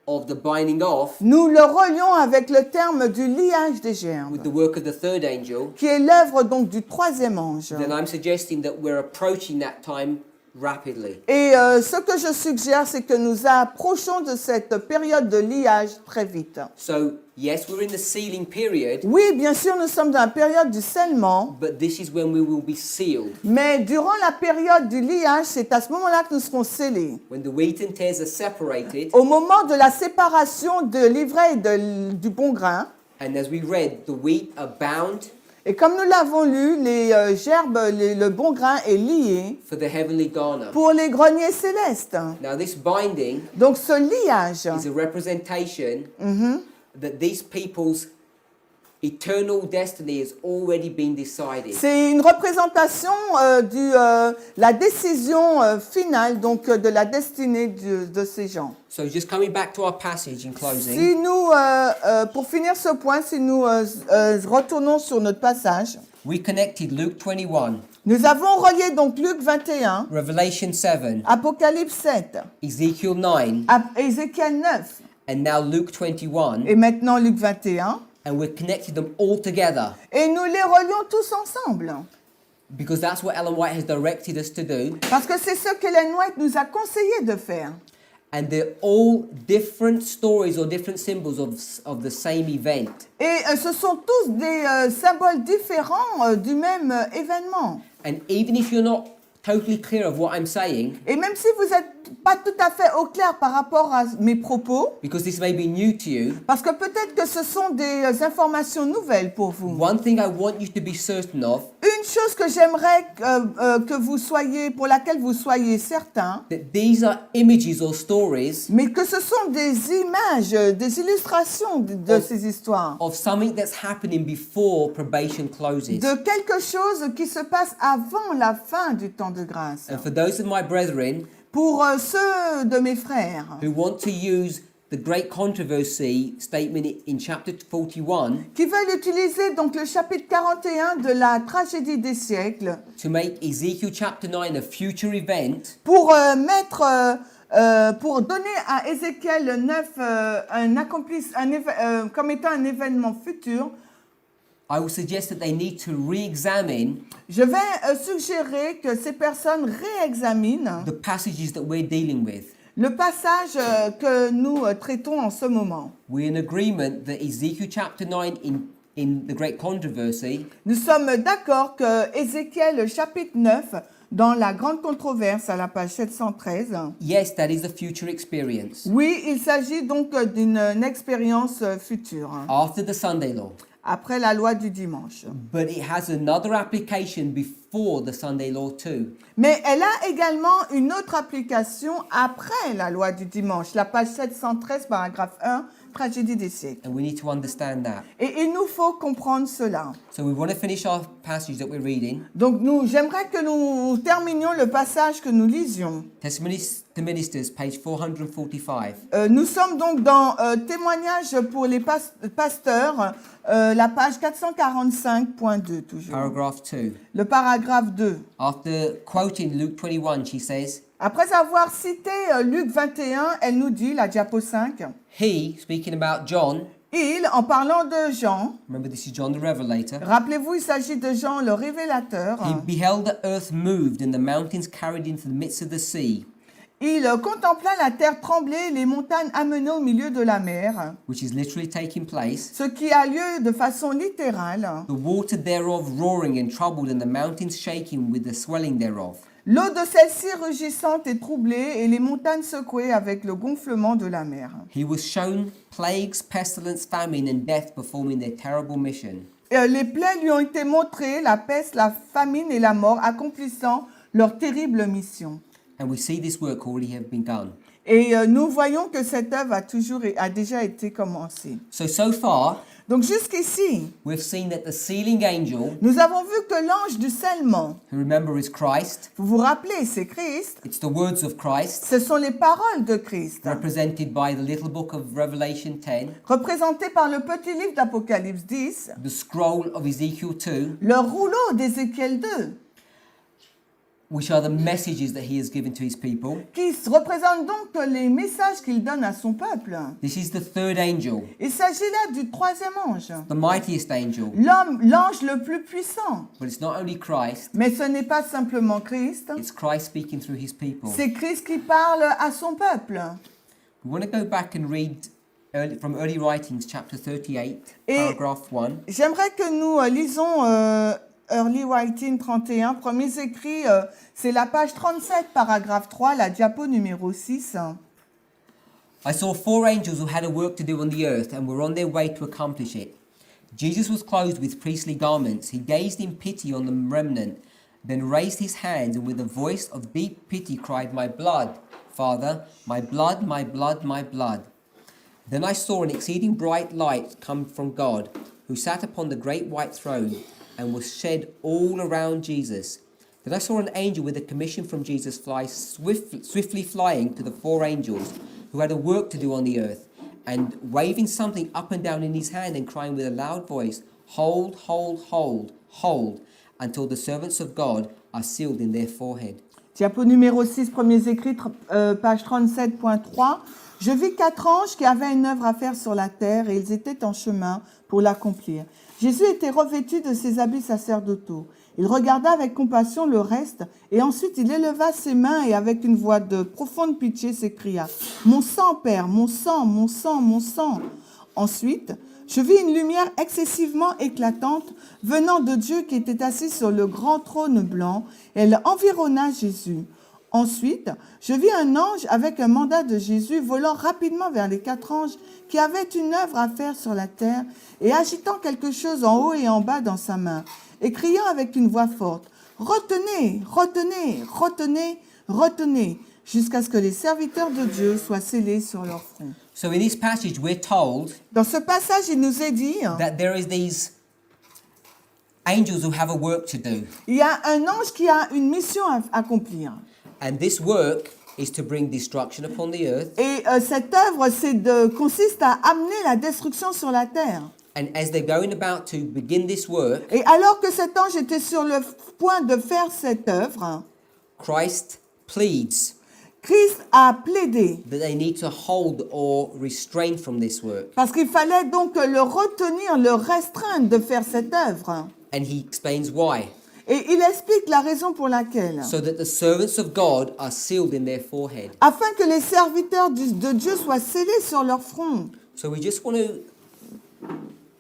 of the binding off nous le relions avec le terme du liage des germes, with the work of the third angel, qui est l'œuvre donc du troisième ange. then I'm suggesting that we're approaching that time rapidly. Et ce que je suggère, c'est que nous approchons de cette période de liage très vite. So, yes, we're in the sealing period, Oui, bien sûr, nous sommes dans la période du scellement, but this is when we will be sealed. mais durant la période du liage, c'est à ce moment-là que nous serons scellés. When the wheat and tares are separated, Au moment de la séparation de l'ivraie et du bon grain, and as we read, the wheat are bound et comme nous l'avons lu, les gerbes, le bon grain est lié for the heavenly garner. pour les greniers célestes. Now, this binding Donc ce liage is a representation that these people's eternal destiny has already been decided. c'est une représentation de la décision finale donc de la destinée de ces gens. So just coming back to our passage in closing, Si nous, pour finir ce point, si nous retournons sur notre passage, we connected Luke 21, nous avons relié donc Luc 21, Revelation 7, Apocalypse 7, Ezekiel 9, Ézéchiel 9 and now Luke 21, et maintenant Luc 21. and we're connected them all together Et nous les relions tous ensemble. because that's what Ellen White has directed us to do, Parce que c'est ce qu'Ellen White nous a conseillé de faire. and they're all different stories or different symbols of the same event. Et ce sont tous des symboles différents du même événement. And even if you're not totally clear of what I'm saying, Et même si vous n'êtes pas tout à fait au clair par rapport à mes propos, because this may be new to you, parce que peut-être que ce sont des informations nouvelles pour vous. one thing I want you to be certain of, Une chose que j'aimerais que vous soyez, pour laquelle vous soyez certains, that these are images or stories mais que ce sont des images, des illustrations de ces histoires. of something that's happening before probation closes. De quelque chose qui se passe avant la fin du temps de grâce. And for those of my brethren Pour ceux de mes frères who want to use the great controversy statement in chapter 41 qui veulent utiliser donc le chapitre 41 de la tragédie des siècles to make Ezekiel chapter 9 a future event, pour pour donner à Ézéchiel 9 comme étant un événement futur, I will suggest that they need to re-examine je vais suggérer que ces personnes réexaminent the passages that we're dealing with. le passage que nous traitons en ce moment. We're in agreement that Ezekiel chapter 9 in the great controversy Nous sommes d'accord que Ézéchiel chapitre 9, dans la grande controverse à la page 713, yes, that is a future experience. oui, il s'agit donc d'une expérience future, After the Sunday law. après la loi du dimanche. But it has another application before the Sunday law too. Mais elle a également une autre application après la loi du dimanche, la page 713, paragraphe 1, tragédie des siècles. And we need to understand that. Et il nous faut comprendre cela. So we want to finish our passage that we're reading. Donc j'aimerais que nous terminions le passage que nous lisions. Testimonies to Ministers, page 445. Nous sommes donc dans Témoignages pour les pasteurs, la page 445.2 toujours. Paragraph 2. Le paragraphe 2. After quoting Luke 21, she says, Après avoir cité Luc 21, elle nous dit, la diapo 5, he, speaking about John, il, en parlant de Jean, remember this is John the Revelator, rappelez-vous, il s'agit de Jean le révélateur, he beheld the earth moved and the mountains carried into the midst of the sea, il contempla la terre trembler, les montagnes amenées au milieu de la mer, which is literally taking place, ce qui a lieu de façon littérale, the water thereof roaring and troubled and the mountains shaking with the swelling thereof. l'eau de celle-ci rugissante et troublée et les montagnes secouées avec le gonflement de la mer. He was shown plagues, pestilence, famine, and death performing their terrible mission. Les plaies lui ont été montrées, la peste, la famine et la mort accomplissant leur terrible mission. And we see this work already have been done. Et nous voyons que cette œuvre a déjà été commencée. So far, Donc jusqu'ici, we've seen that the sealing angel, nous avons vu que l'ange du scellement, who remember is Christ, vous vous rappelez, c'est Christ, it's the words of Christ, ce sont les paroles de Christ, represented by the little book of Revelation 10, représentées par le petit livre d'Apocalypse 10, the scroll of Ezekiel 2, le rouleau d'Ézéchiel 2, which are the messages that he has given to his people. qui représente donc les messages qu'il donne à son peuple. This is the third angel, Il s'agit là du troisième ange, the mightiest angel. l'ange le plus puissant. But it's not only Christ, Mais ce n'est pas simplement Christ, it's Christ speaking through his people. c'est Christ qui parle à son peuple. We want to go back and read from Early Writings, chapter 38, paragraph 1. J'aimerais que nous lisons Early Writing 31, premiers écrits, c'est la page 37, paragraphe 3, la diapo numéro 6. I saw 4 angels who had a work to do on the earth and were on their way to accomplish it. Jesus was clothed with priestly garments. He gazed in pity on the remnant, then raised his hands and with a voice of deep pity cried, "My blood, Father, my blood, my blood, my blood." Then I saw an exceeding bright light come from God, who sat upon the great white throne, and was shed all around Jesus. Then I saw an angel with a commission from Jesus fly swiftly flying to the 4 angels who had a work to do on the earth, and waving something up and down in his hand and crying with a loud voice, "Hold, hold, hold, hold, until the servants of God are sealed in their forehead." Diapo numéro 6, premiers écrits, page 37.3. Je vis 4 anges qui avaient une œuvre à faire sur la terre et ils étaient en chemin pour l'accomplir. Jésus était revêtu de ses habits sacerdotaux. Il regarda avec compassion le reste et ensuite il éleva ses mains et avec une voix de profonde pitié s'écria « Mon sang, Père, mon sang, mon sang, mon sang !» Ensuite, je vis une lumière excessivement éclatante venant de Dieu qui était assis sur le grand trône blanc. Elle environna Jésus. Ensuite, je vis un ange avec un mandat de Jésus volant rapidement vers les 4 anges qui avaient une œuvre à faire sur la terre et agitant quelque chose en haut et en bas dans sa main et criant avec une voix forte « Retenez, retenez, retenez, retenez » jusqu'à ce que les serviteurs de Dieu soient scellés sur leur front. So in this passage we're told Dans ce passage, il nous est dit that there is these angels who have a work to do. il y a un ange qui a une mission à accomplir. And this work is to bring destruction upon the earth. Et cette œuvre consiste à amener la destruction sur la terre. And as they're going about to begin this work, Et alors que cet ange était sur le point de faire cette œuvre, Christ pleads Christ a plaidé that they need to hold or restrain from this work. parce qu'il fallait donc le retenir, le restreindre de faire cette œuvre. And he explains why. Et il explique la raison pour laquelle. So that the servants of God are sealed in their forehead. Afin que les serviteurs de Dieu soient scellés sur leur front. So we just want to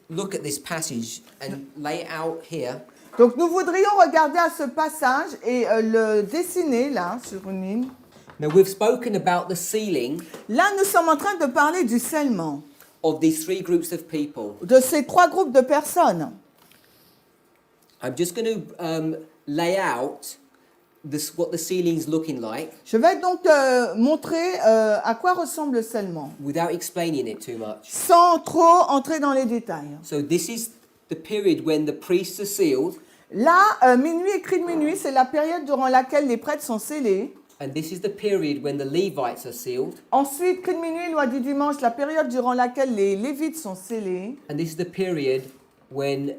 look at this passage and lay it out here. Donc nous voudrions regarder à ce passage et le dessiner là sur une ligne. Now we've spoken about the sealing Là, nous sommes en train de parler du scellement of these 3 groups of people. de ces 3 groupes de personnes. I'm just going to lay out what the ceiling's looking like Je vais donc montrer à quoi ressemble le scellement, without explaining it too much. sans trop entrer dans les détails. So this is the period when the priests are sealed, Là, minuit et cri de minuit, c'est la période durant laquelle les prêtres sont scellés. and this is the period when the Levites are sealed, Ensuite, cri de minuit, loi du dimanche, la période durant laquelle les Lévites sont scellés. and this is the period when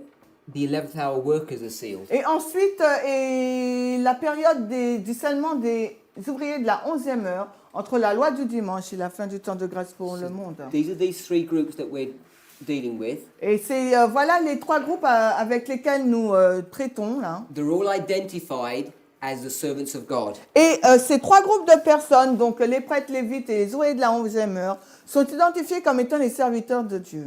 the 11th hour workers are sealed. Et ensuite, est la période du scellement des ouvriers de la 11e heure, entre la loi du dimanche et la fin du temps de grâce pour le monde. These are these three groups that we're dealing with. Et c'est voilà les trois groupes avec lesquels nous traitons là. They're all identified as the servants of God. Et ces trois groupes de personnes, donc les prêtres, lévites et les ouvriers de la 11e heure, sont identifiés comme étant les serviteurs de Dieu.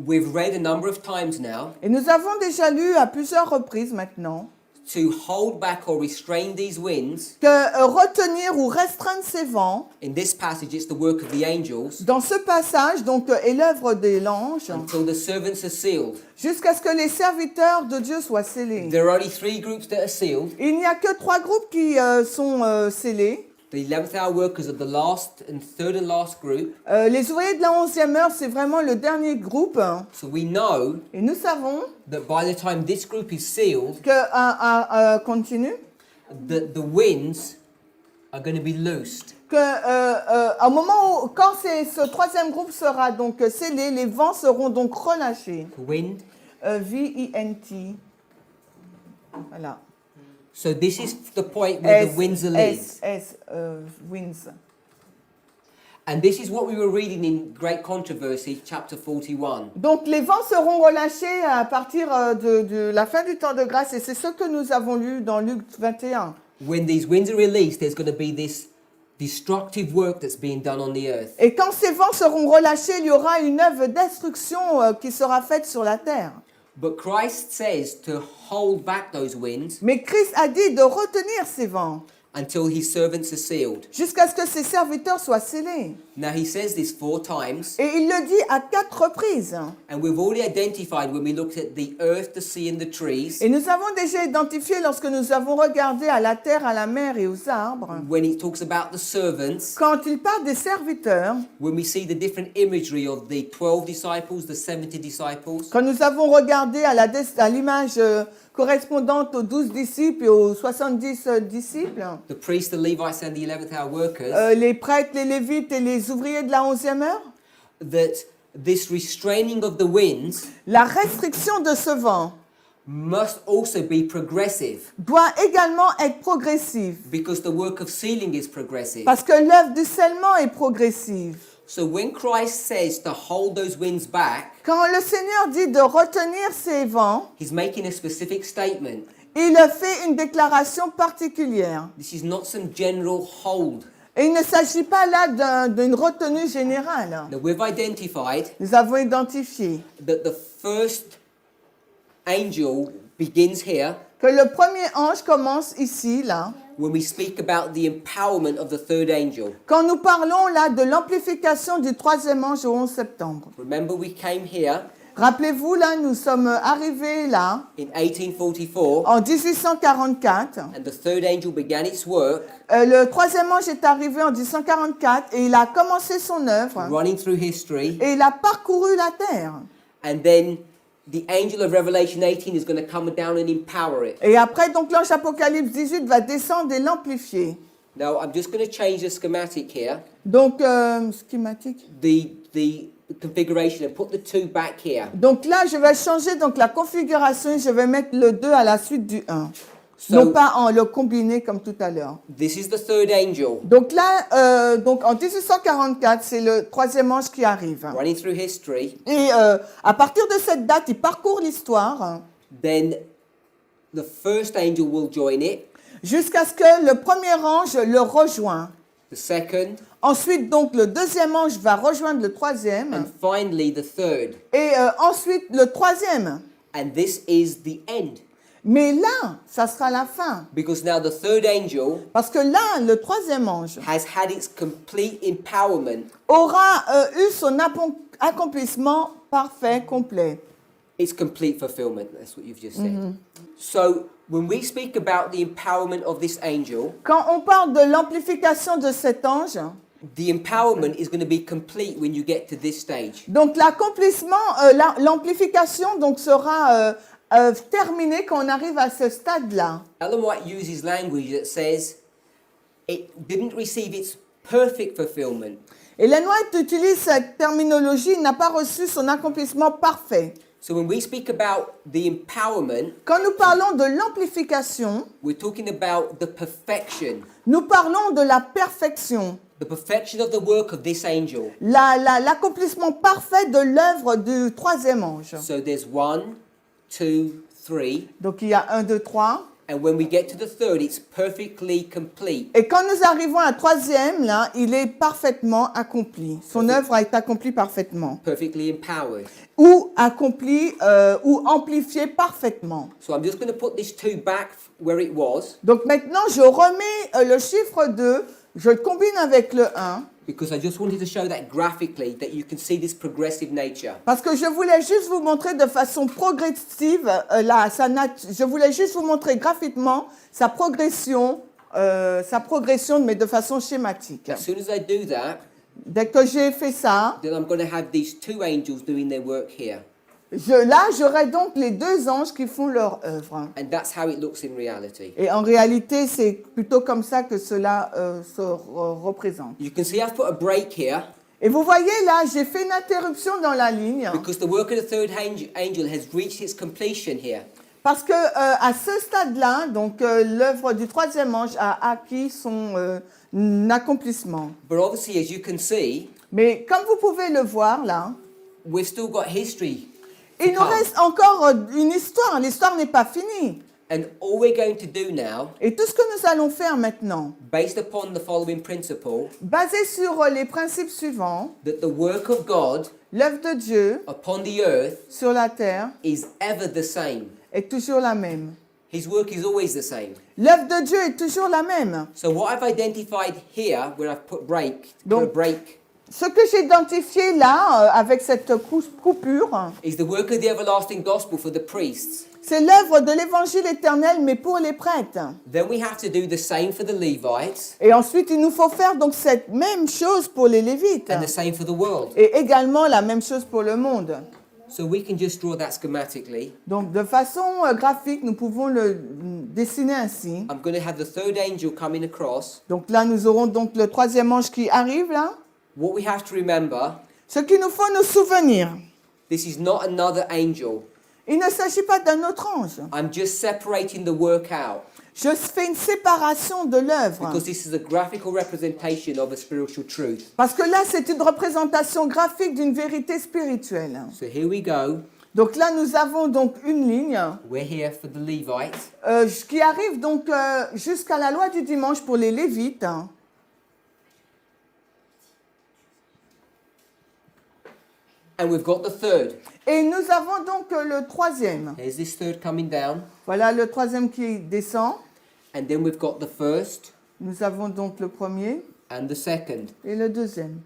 We've read a number of times now Et nous avons déjà lu à plusieurs reprises maintenant to hold back or restrain these winds. que retenir ou restreindre ces vents, In this passage, it's the work of the angels dans ce passage, donc, est l'œuvre de l'ange, until the servants are sealed. jusqu'à ce que les serviteurs de Dieu soient scellés. There are only three groups that are sealed. Il n'y a que trois groupes qui sont scellés. The 11th hour workers are the last and third and last group. Les ouvriers de la 11e heure, c'est vraiment le dernier groupe. So we know Et nous savons that by the time this group is sealed, que, continue, the winds are going to be loosed. que au moment où, quand ce troisième groupe sera donc scellé, les vents seront donc relâchés. Wind. V-I-N-T. Voilà. So this is the point where the winds are released. Winds. And this is what we were reading in Great Controversy, chapter 41. Donc les vents seront relâchés à partir de la fin du temps de grâce, et c'est ce que nous avons lu dans Luc 21. When these winds are released, there's going to be this destructive work that's being done on the earth. Et quand ces vents seront relâchés, il y aura une œuvre de destruction qui sera faite sur la terre. But Christ says to hold back those winds Mais Christ a dit de retenir ces vents until his servants are sealed. jusqu'à ce que ses serviteurs soient scellés. Now he says this 4 times, Et il le dit à 4 reprises. and we've already identified when we looked at the earth, the sea, and the trees, Et nous avons déjà identifié lorsque nous avons regardé à la terre, à la mer et aux arbres, when he talks about the servants, quand il parle des serviteurs, when we see the different imagery of the 12 disciples, the 70 disciples, quand nous avons regardé à l'image correspondante aux 12 disciples et aux 70 disciples, the priests, the Levites, and the 11th hour workers, les prêtres, les lévites et les ouvriers de la 11e heure, that this restraining of the winds la restriction de ce vent must also be progressive, doit également être progressive, because the work of sealing is progressive. parce que l'œuvre du scellement est progressive. So when Christ says to hold those winds back, Quand le Seigneur dit de retenir ces vents, he's making a specific statement. il fait une déclaration particulière. This is not some general hold. Et il ne s'agit pas là d'une retenue générale. Now we've identified Nous avons identifié that the first angel begins here que le premier ange commence ici, là. when we speak about the empowerment of the third angel. Quand nous parlons là de l'amplification du troisième ange au 11 septembre. Remember, we came here Rappelez-vous, là, nous sommes arrivés là in 1844, en 1844. and the third angel began its work, Le troisième ange est arrivé en 1844 et il a commencé son œuvre running through history, et il a parcouru la terre. and then the angel of Revelation 18 is going to come down and empower it. Et après, donc, l'ange Apocalypse 18 va descendre et l'amplifier. Now, I'm just going to change the schematic here, Donc, schématique. the configuration, and put the 2 back here. Donc là, je vais changer donc, la configuration et je vais mettre le 2 à la suite du 1. So- Non pas en le combiner comme tout à l'heure. This is the third angel Donc là, donc en 1844, c'est le troisième ange qui arrive. running through history. Et à partir de cette date, il parcourt l'histoire Then the first angel will join it, jusqu'à ce que le premier ange le rejoint. the second, Ensuite, donc, le deuxième ange va rejoindre le troisième. and finally the third. Et ensuite, le troisième. And this is the end. Mais là, ça sera la fin. Because now the third angel Parce que là, le troisième ange has had its complete empowerment. aura eu son accomplissement parfait, complet. Its complete fulfillment. That's what you've just said. So When we speak about the empowerment of this angel, Quand on parle de l'amplification de cet ange, the empowerment is going to be complete when you get to this stage. donc l'accomplissement, l'amplification donc sera terminée quand on arrive à ce stade-là. Ellen White uses language that says it didn't receive its perfect fulfillment. Ellen White utilise cette terminologie, il n'a pas reçu son accomplissement parfait. So when we speak about the empowerment, Quand nous parlons de l'amplification, we're talking about the perfection. nous parlons de la perfection, The perfection of the work of this angel. l'accomplissement parfait de l'œuvre du troisième ange. So there's 1, 2, 3. Donc il y a 1, 2, 3. And when we get to the third, it's perfectly complete. Et quand nous arrivons à troisième, là, il est parfaitement accompli. Son œuvre a été accomplie parfaitement. Perfectly empowered. Ou accompli, ou amplifié parfaitement. So I'm just going to put this 2 back where it was. Donc maintenant, je remets le chiffre 2, je le combine avec le 1. Because I just wanted to show that graphically, that you can see this progressive nature. Parce que je voulais juste vous montrer de façon progressive, je voulais juste vous montrer graphiquement sa progression, mais de façon schématique. As soon as I do that, Dès que j'ai fait ça, then I'm going to have these 2 angels doing their work here. là, j'aurai donc les 2 anges qui font leur œuvre. And that's how it looks in reality. Et en réalité, c'est plutôt comme ça que cela se représente. You can see I've put a break here Et vous voyez là, j'ai fait une interruption dans la ligne because the work of the third angel has reached its completion here. parce que à ce stade-là, donc l'œuvre du troisième ange a acquis son accomplissement. But obviously, as you can see, Mais comme vous pouvez le voir là, we've still got history. il nous reste encore une histoire. L'histoire n'est pas finie. And all we're going to do now, Et tout ce que nous allons faire maintenant, based upon the following principle, basé sur les principes suivants, that the work of God l'œuvre de Dieu upon the earth sur la terre is ever the same. est toujours la même. His work is always the same. L'œuvre de Dieu est toujours la même. So what I've identified here, where I've put break, Donc- break, Ce que j'ai identifié là, avec cette coupure, is the work of the everlasting gospel for the priests. c'est l'œuvre de l'évangile éternel, mais pour les prêtres. Then we have to do the same for the Levites Et ensuite, il nous faut faire donc cette même chose pour les Lévites. and the same for the world. Et également la même chose pour le monde. So we can just draw that schematically. Donc, de façon graphique, nous pouvons le dessiner ainsi. I'm going to have the third angel coming across. Donc là, nous aurons donc le troisième ange qui arrive là. What we have to remember, Ce qu'il nous faut nous souvenir, this is not another angel. il ne s'agit pas d'un autre ange. I'm just separating the work out Je fais une séparation de l'œuvre. because this is a graphical representation of a spiritual truth. Parce que là, c'est une représentation graphique d'une vérité spirituelle. So here we go. Donc là, nous avons donc une ligne We're here for the Levites. qui arrive donc jusqu'à la loi du dimanche pour les Lévites. And we've got the third. Et nous avons donc le troisième. There's this third coming down. Voilà le troisième qui descend. And then we've got the first Nous avons donc le premier and the second. et le deuxième.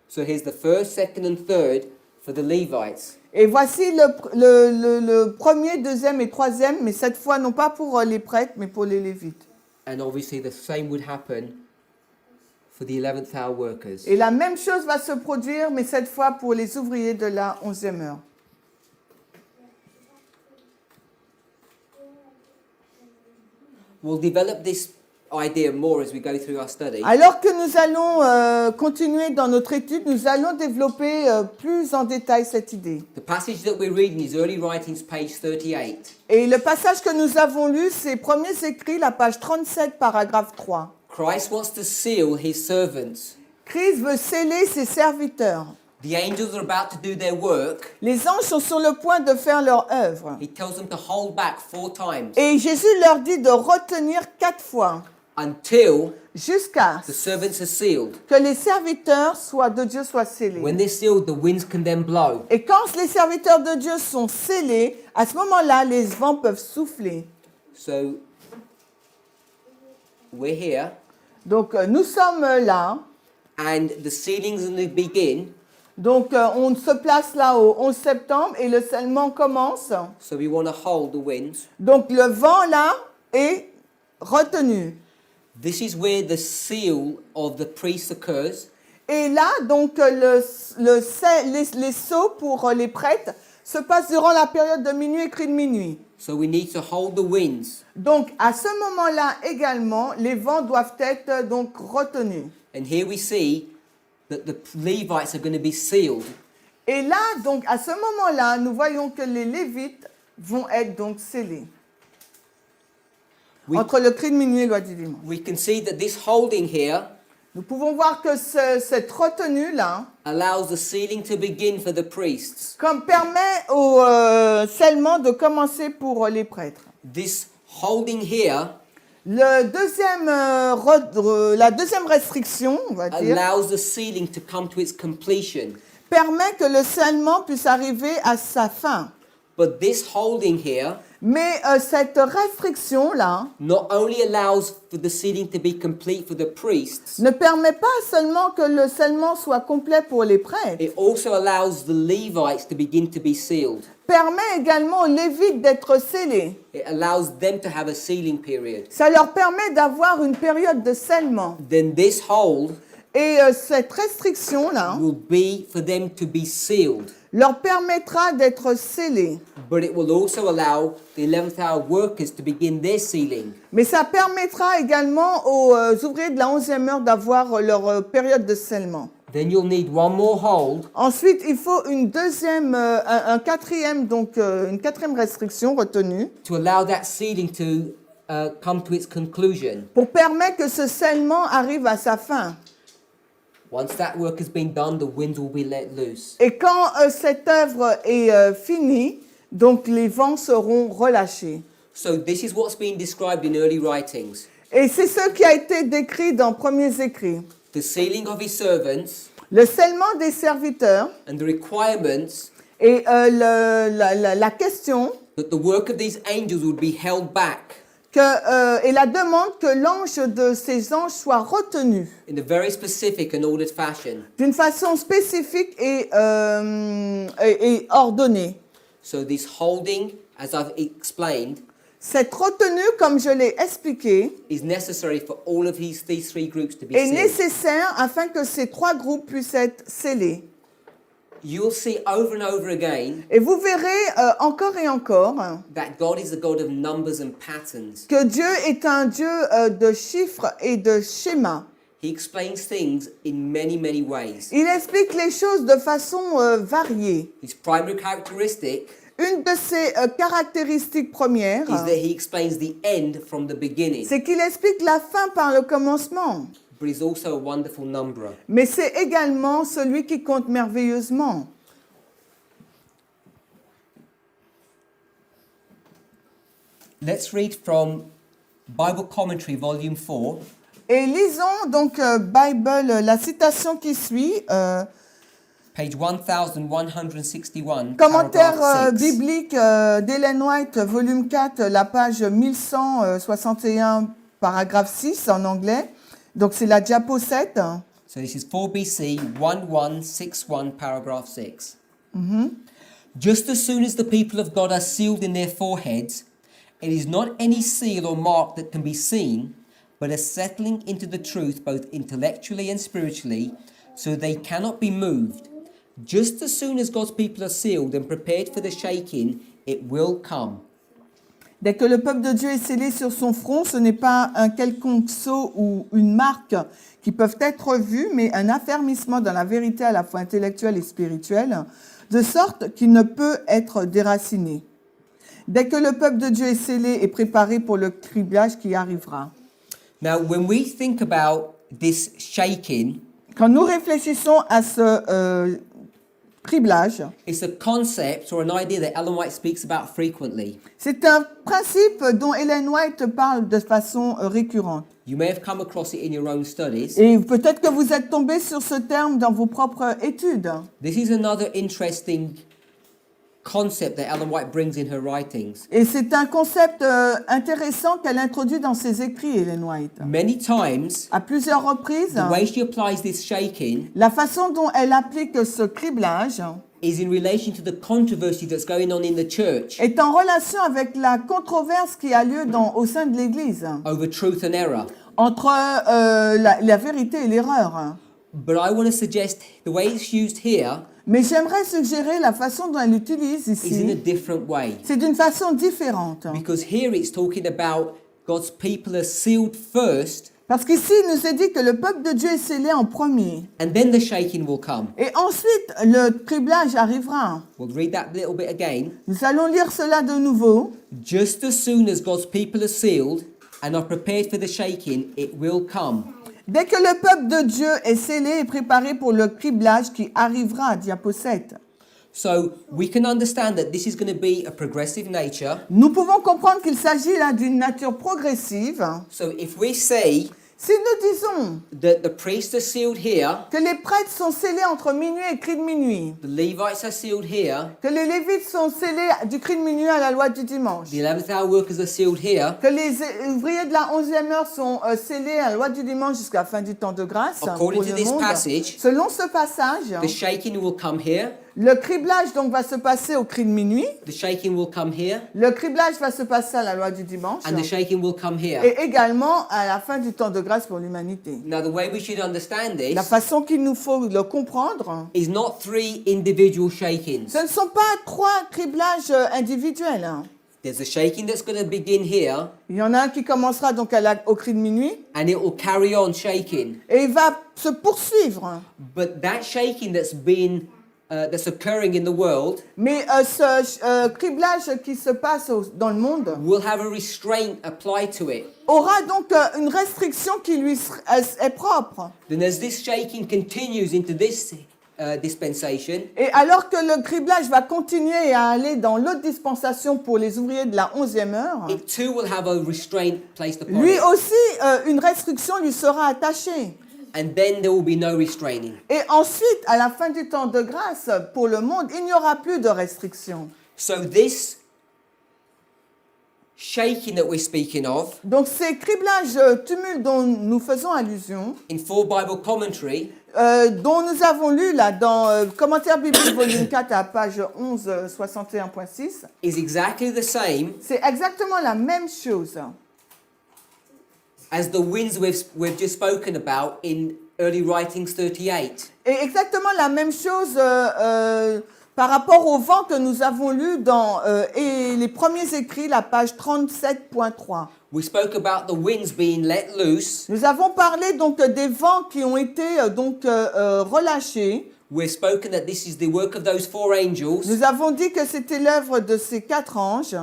So here's the first, second, and third for the Levites. Et voici le premier, deuxième et troisième, mais cette fois non pas pour les prêtres, mais pour les Lévites. And obviously the same would happen for the 11th hour workers. Et la même chose va se produire, mais cette fois pour les ouvriers de la 11e heure. We'll develop this idea more as we go through our study. Alors que nous allons continuer dans notre étude, nous allons développer plus en détail cette idée. The passage that we're reading is Early Writings, page 38. Et le passage que nous avons lu, c'est Premiers Écrits, la page 37, paragraphe 3. Christ wants to seal his servants. Christ veut sceller ses serviteurs. The angels are about to do their work. Les anges sont sur le point de faire leur œuvre. He tells them to hold back 4 times Et Jésus leur dit de retenir 4 fois, until jusqu'à the servants are sealed. que les serviteurs de Dieu soient scellés. When they're sealed, the winds can then blow. Et quand les serviteurs de Dieu sont scellés, à ce moment-là, les vents peuvent souffler. So we're here, Donc nous sommes là, and the sealing's going to begin Donc, on se place là au 11 septembre et le scellement commence. So we want to hold the winds. Donc, le vent là est retenu. This is where the seal of the priest occurs. Et là, donc, les sceaux pour les prêtres se passent durant la période de minuit et cri de minuit. So we need to hold the winds. Donc, à ce moment-là également, les vents doivent être donc retenus. And here we see that the Levites are going to be sealed. Et là, donc, à ce moment-là, nous voyons que les Lévites vont être donc scellés. Entre le cri de minuit et l'oie du dimanche. We can see that this holding here Nous pouvons voir que cette retenue-là allows the sealing to begin for the priests. comme permet au scellement de commencer pour les prêtres. This holding here La deuxième restriction, on va dire, allows the sealing to come to its completion. permet que le scellement puisse arriver à sa fin. But this holding here Mais cette restriction-là not only allows for the sealing to be complete for the priests, ne permet pas seulement que le scellement soit complet pour les prêtres, it also allows the Levites to begin to be sealed. permet également aux Lévites d'être scellés. It allows them to have a sealing period. Ça leur permet d'avoir une période de scellement. Then this hold Et cette restriction-là will be for them to be sealed. leur permettra d'être scellés. But it will also allow the 11th hour workers to begin their sealing. Mais ça permettra également aux ouvriers de la 11e heure d'avoir leur période de scellement. Then you'll need one more hold Ensuite, il faut une quatrième restriction retenue to allow that sealing to come to its conclusion. pour permettre que ce scellement arrive à sa fin. Once that work has been done, the winds will be let loose. Et quand cette œuvre est finie, donc les vents seront relâchés. So this is what's been described in early writings. Et c'est ce qui a été décrit dans premiers écrits. The sealing of his servants Le scellement des serviteurs and the requirements et la question that the work of these angels would be held back et la demande que l'ange de ces anges soit retenu in a very specific and ordered fashion. d'une façon spécifique et ordonnée. So this holding, as I've explained, Cette retenue, comme je l'ai expliqué, is necessary for all of these three groups to be est sealed. nécessaire afin que ces trois groupes puissent être scellés. You'll see over and over again Et vous verrez encore et encore that God is a God of numbers and patterns. que Dieu est un Dieu de chiffres et de schémas. He explains things in many, many ways. Il explique les choses de façon variée. His primary characteristic Une de ses caractéristiques premières, is that he explains the end from the beginning, c'est qu'il explique la fin par le commencement. but he's also a wonderful numberer. Mais c'est également celui qui compte merveilleusement. Let's read from Bible Commentary, Volume 4, Et lisons donc Bible, la citation qui suit, page 1161, commentaire paragraph 6. biblique d'Ellen White, volume 4, la page 1161, paragraphe 6 en anglais. Donc c'est la diapo 7. So this is 4 BC, 1161, paragraph 6. Just as soon as the people of God are sealed in their foreheads, it is not any seal or mark that can be seen, but a settling into the truth both intellectually and spiritually, so they cannot be moved. Just as soon as God's people are sealed and prepared for the shaking, it will come. Dès que le peuple de Dieu est scellé sur son front, ce n'est pas un quelconque sceau ou une marque qui peuvent être vus, mais un affermissement dans la vérité à la fois intellectuelle et spirituelle, de sorte qu'il ne peut être déraciné. Dès que le peuple de Dieu est scellé et préparé pour le criblage qui arrivera. Now, when we think about this shaking, Quand nous réfléchissons à ce criblage, it's a concept or an idea that Ellen White speaks about frequently. c'est un principe dont Ellen White parle de façon récurrente. You may have come across it in your own studies. Et peut-être que vous êtes tombé sur ce terme dans vos propres études. This is another interesting concept that Ellen White brings in her writings. Et c'est un concept intéressant qu'elle introduit dans ses écrits, Ellen White. Many times, À plusieurs reprises, the way she applies this shaking la façon dont elle applique ce criblage is in relation to the controversy that's going on in the church est en relation avec la controverse qui a lieu au sein de l'Église over truth and error. entre la vérité et l'erreur. But I want to suggest the way it's used here Mais j'aimerais suggérer la façon dont elle l'utilise is in a ici. different way. C'est d'une façon différente. Because here it's talking about God's people are sealed first, Parce qu'ici, il nous est dit que le peuple de Dieu est scellé en premier. and then the shaking will come. Et ensuite, le criblage arrivera. We'll read that little bit again. Nous allons lire cela de nouveau. Just as soon as God's people are sealed and are prepared for the shaking, it will come. Dès que le peuple de Dieu est scellé et préparé pour le criblage qui arrivera, diapo 7. So we can understand that this is going to be a progressive nature. Nous pouvons comprendre qu'il s'agit là d'une nature progressive. So if we say Si nous disons that the priests are sealed here, que les prêtres sont scellés entre minuit et cri de minuit, the Levites are sealed here, que les Lévites sont scellés du cri de minuit à la loi du dimanche, the 11th hour workers are sealed here, que les ouvriers de la 11e heure sont scellés à la loi du dimanche jusqu'à la fin du temps de grâce According pour to le this monde. passage, Selon ce passage, the shaking will come here, le criblage donc va se passer au cri de minuit, the shaking will come here, le criblage va se passer à la loi du dimanche and the shaking will come here. et également à la fin du temps de grâce pour l'humanité. Now the way we should understand La this façon qu'il nous faut le comprendre, is not 3 individual shakings. ce ne sont pas 3 criblages individuels. There's a shaking that's going to begin here, Il y en a un qui commencera donc au cri de minuit and it will carry on shaking. et il va se poursuivre. But that shaking that's occurring in the world Mais ce criblage qui se passe dans le monde will have a restraint applied to it. aura donc une restriction qui lui est propre. Then as this shaking continues into this dispensation, Et alors que le criblage va continuer à aller dans l'autre dispensation pour les ouvriers de la 11e heure, it too will have a restraint placed upon lui it. aussi, une restriction lui sera attachée. And then there will be no restraining. Et ensuite, à la fin du temps de grâce, pour le monde, il n'y aura plus de restrictions. So this shaking that we're speaking of, Donc ces criblages tumultes dont nous faisons allusion, in full Bible commentary, dont nous avons lu là dans Commentaire biblique volume 4 à page 11, 61.6, is exactly the same c'est exactement la même chose as the winds we've just spoken about in early writings 38. et exactement la même chose par rapport au vent que nous avons lu dans et les premiers écrits, la page 37.3. We spoke about the winds being let loose. Nous avons parlé donc des vents qui ont été relâchés. We've spoken that this is the work of those 4 angels. Nous avons dit que c'était l'œuvre de ces 4 anges.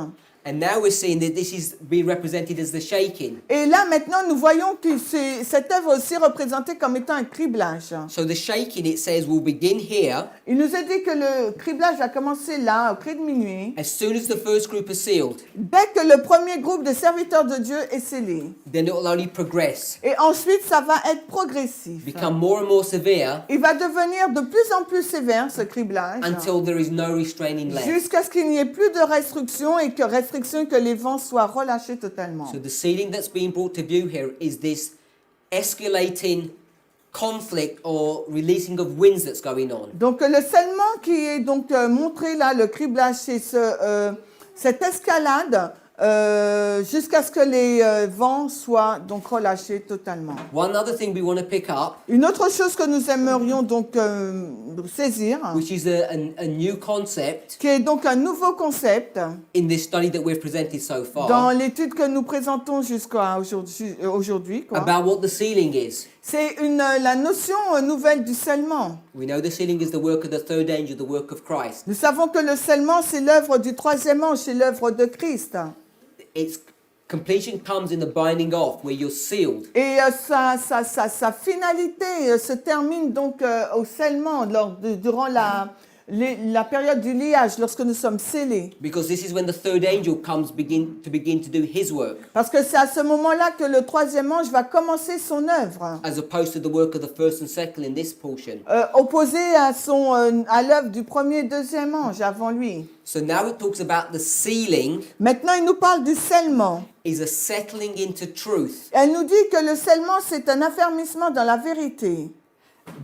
And now we're seeing that this is being represented as the shaking. Et là, maintenant, nous voyons que cette œuvre aussi représentée comme étant un criblage. So the shaking, it says, will begin here Il nous est dit que le criblage va commencer là, au cri de minuit, as soon as the first group are sealed. dès que le premier groupe de serviteurs de Dieu est scellé. Then it will only progress, Et ensuite, ça va être progressif. become more and more severe Il va devenir de plus en plus sévère, ce criblage, until there is no restraining left. jusqu'à ce qu'il n'y ait plus de restrictions et que les vents soient relâchés totalement. So the sealing that's being brought to view here is this escalating conflict or releasing of winds that's going on. Donc le scellement qui est donc montré là, le criblage, c'est cette escalade jusqu'à ce que les vents soient donc relâchés totalement. One other thing we want to pick up, Une autre chose que nous aimerions donc saisir, which is a new concept qui est donc un nouveau concept in this study that we've presented so dans far, l'étude que nous présentons jusqu'à aujourd'hui, quoi. about what the sealing is. C'est la notion nouvelle du scellement. We know the sealing is the work of the third angel, the work of Christ. Nous savons que le scellement, c'est l'œuvre du troisième ange, c'est l'œuvre de Christ. Its completion comes in the binding off, where you're sealed. Et sa finalité se termine donc au scellement durant la période du liage, lorsque nous sommes scellés. Because this is when the third angel comes begin to do his work, Parce que c'est à ce moment-là que le troisième ange va commencer son œuvre, as opposed to the work of the first and second in this portion. opposé à l'œuvre du premier et deuxième ange avant lui. So now it talks about the sealing Maintenant, il nous parle du scellement. is a settling into truth, Elle nous dit que le scellement, c'est un affermissement dans la vérité,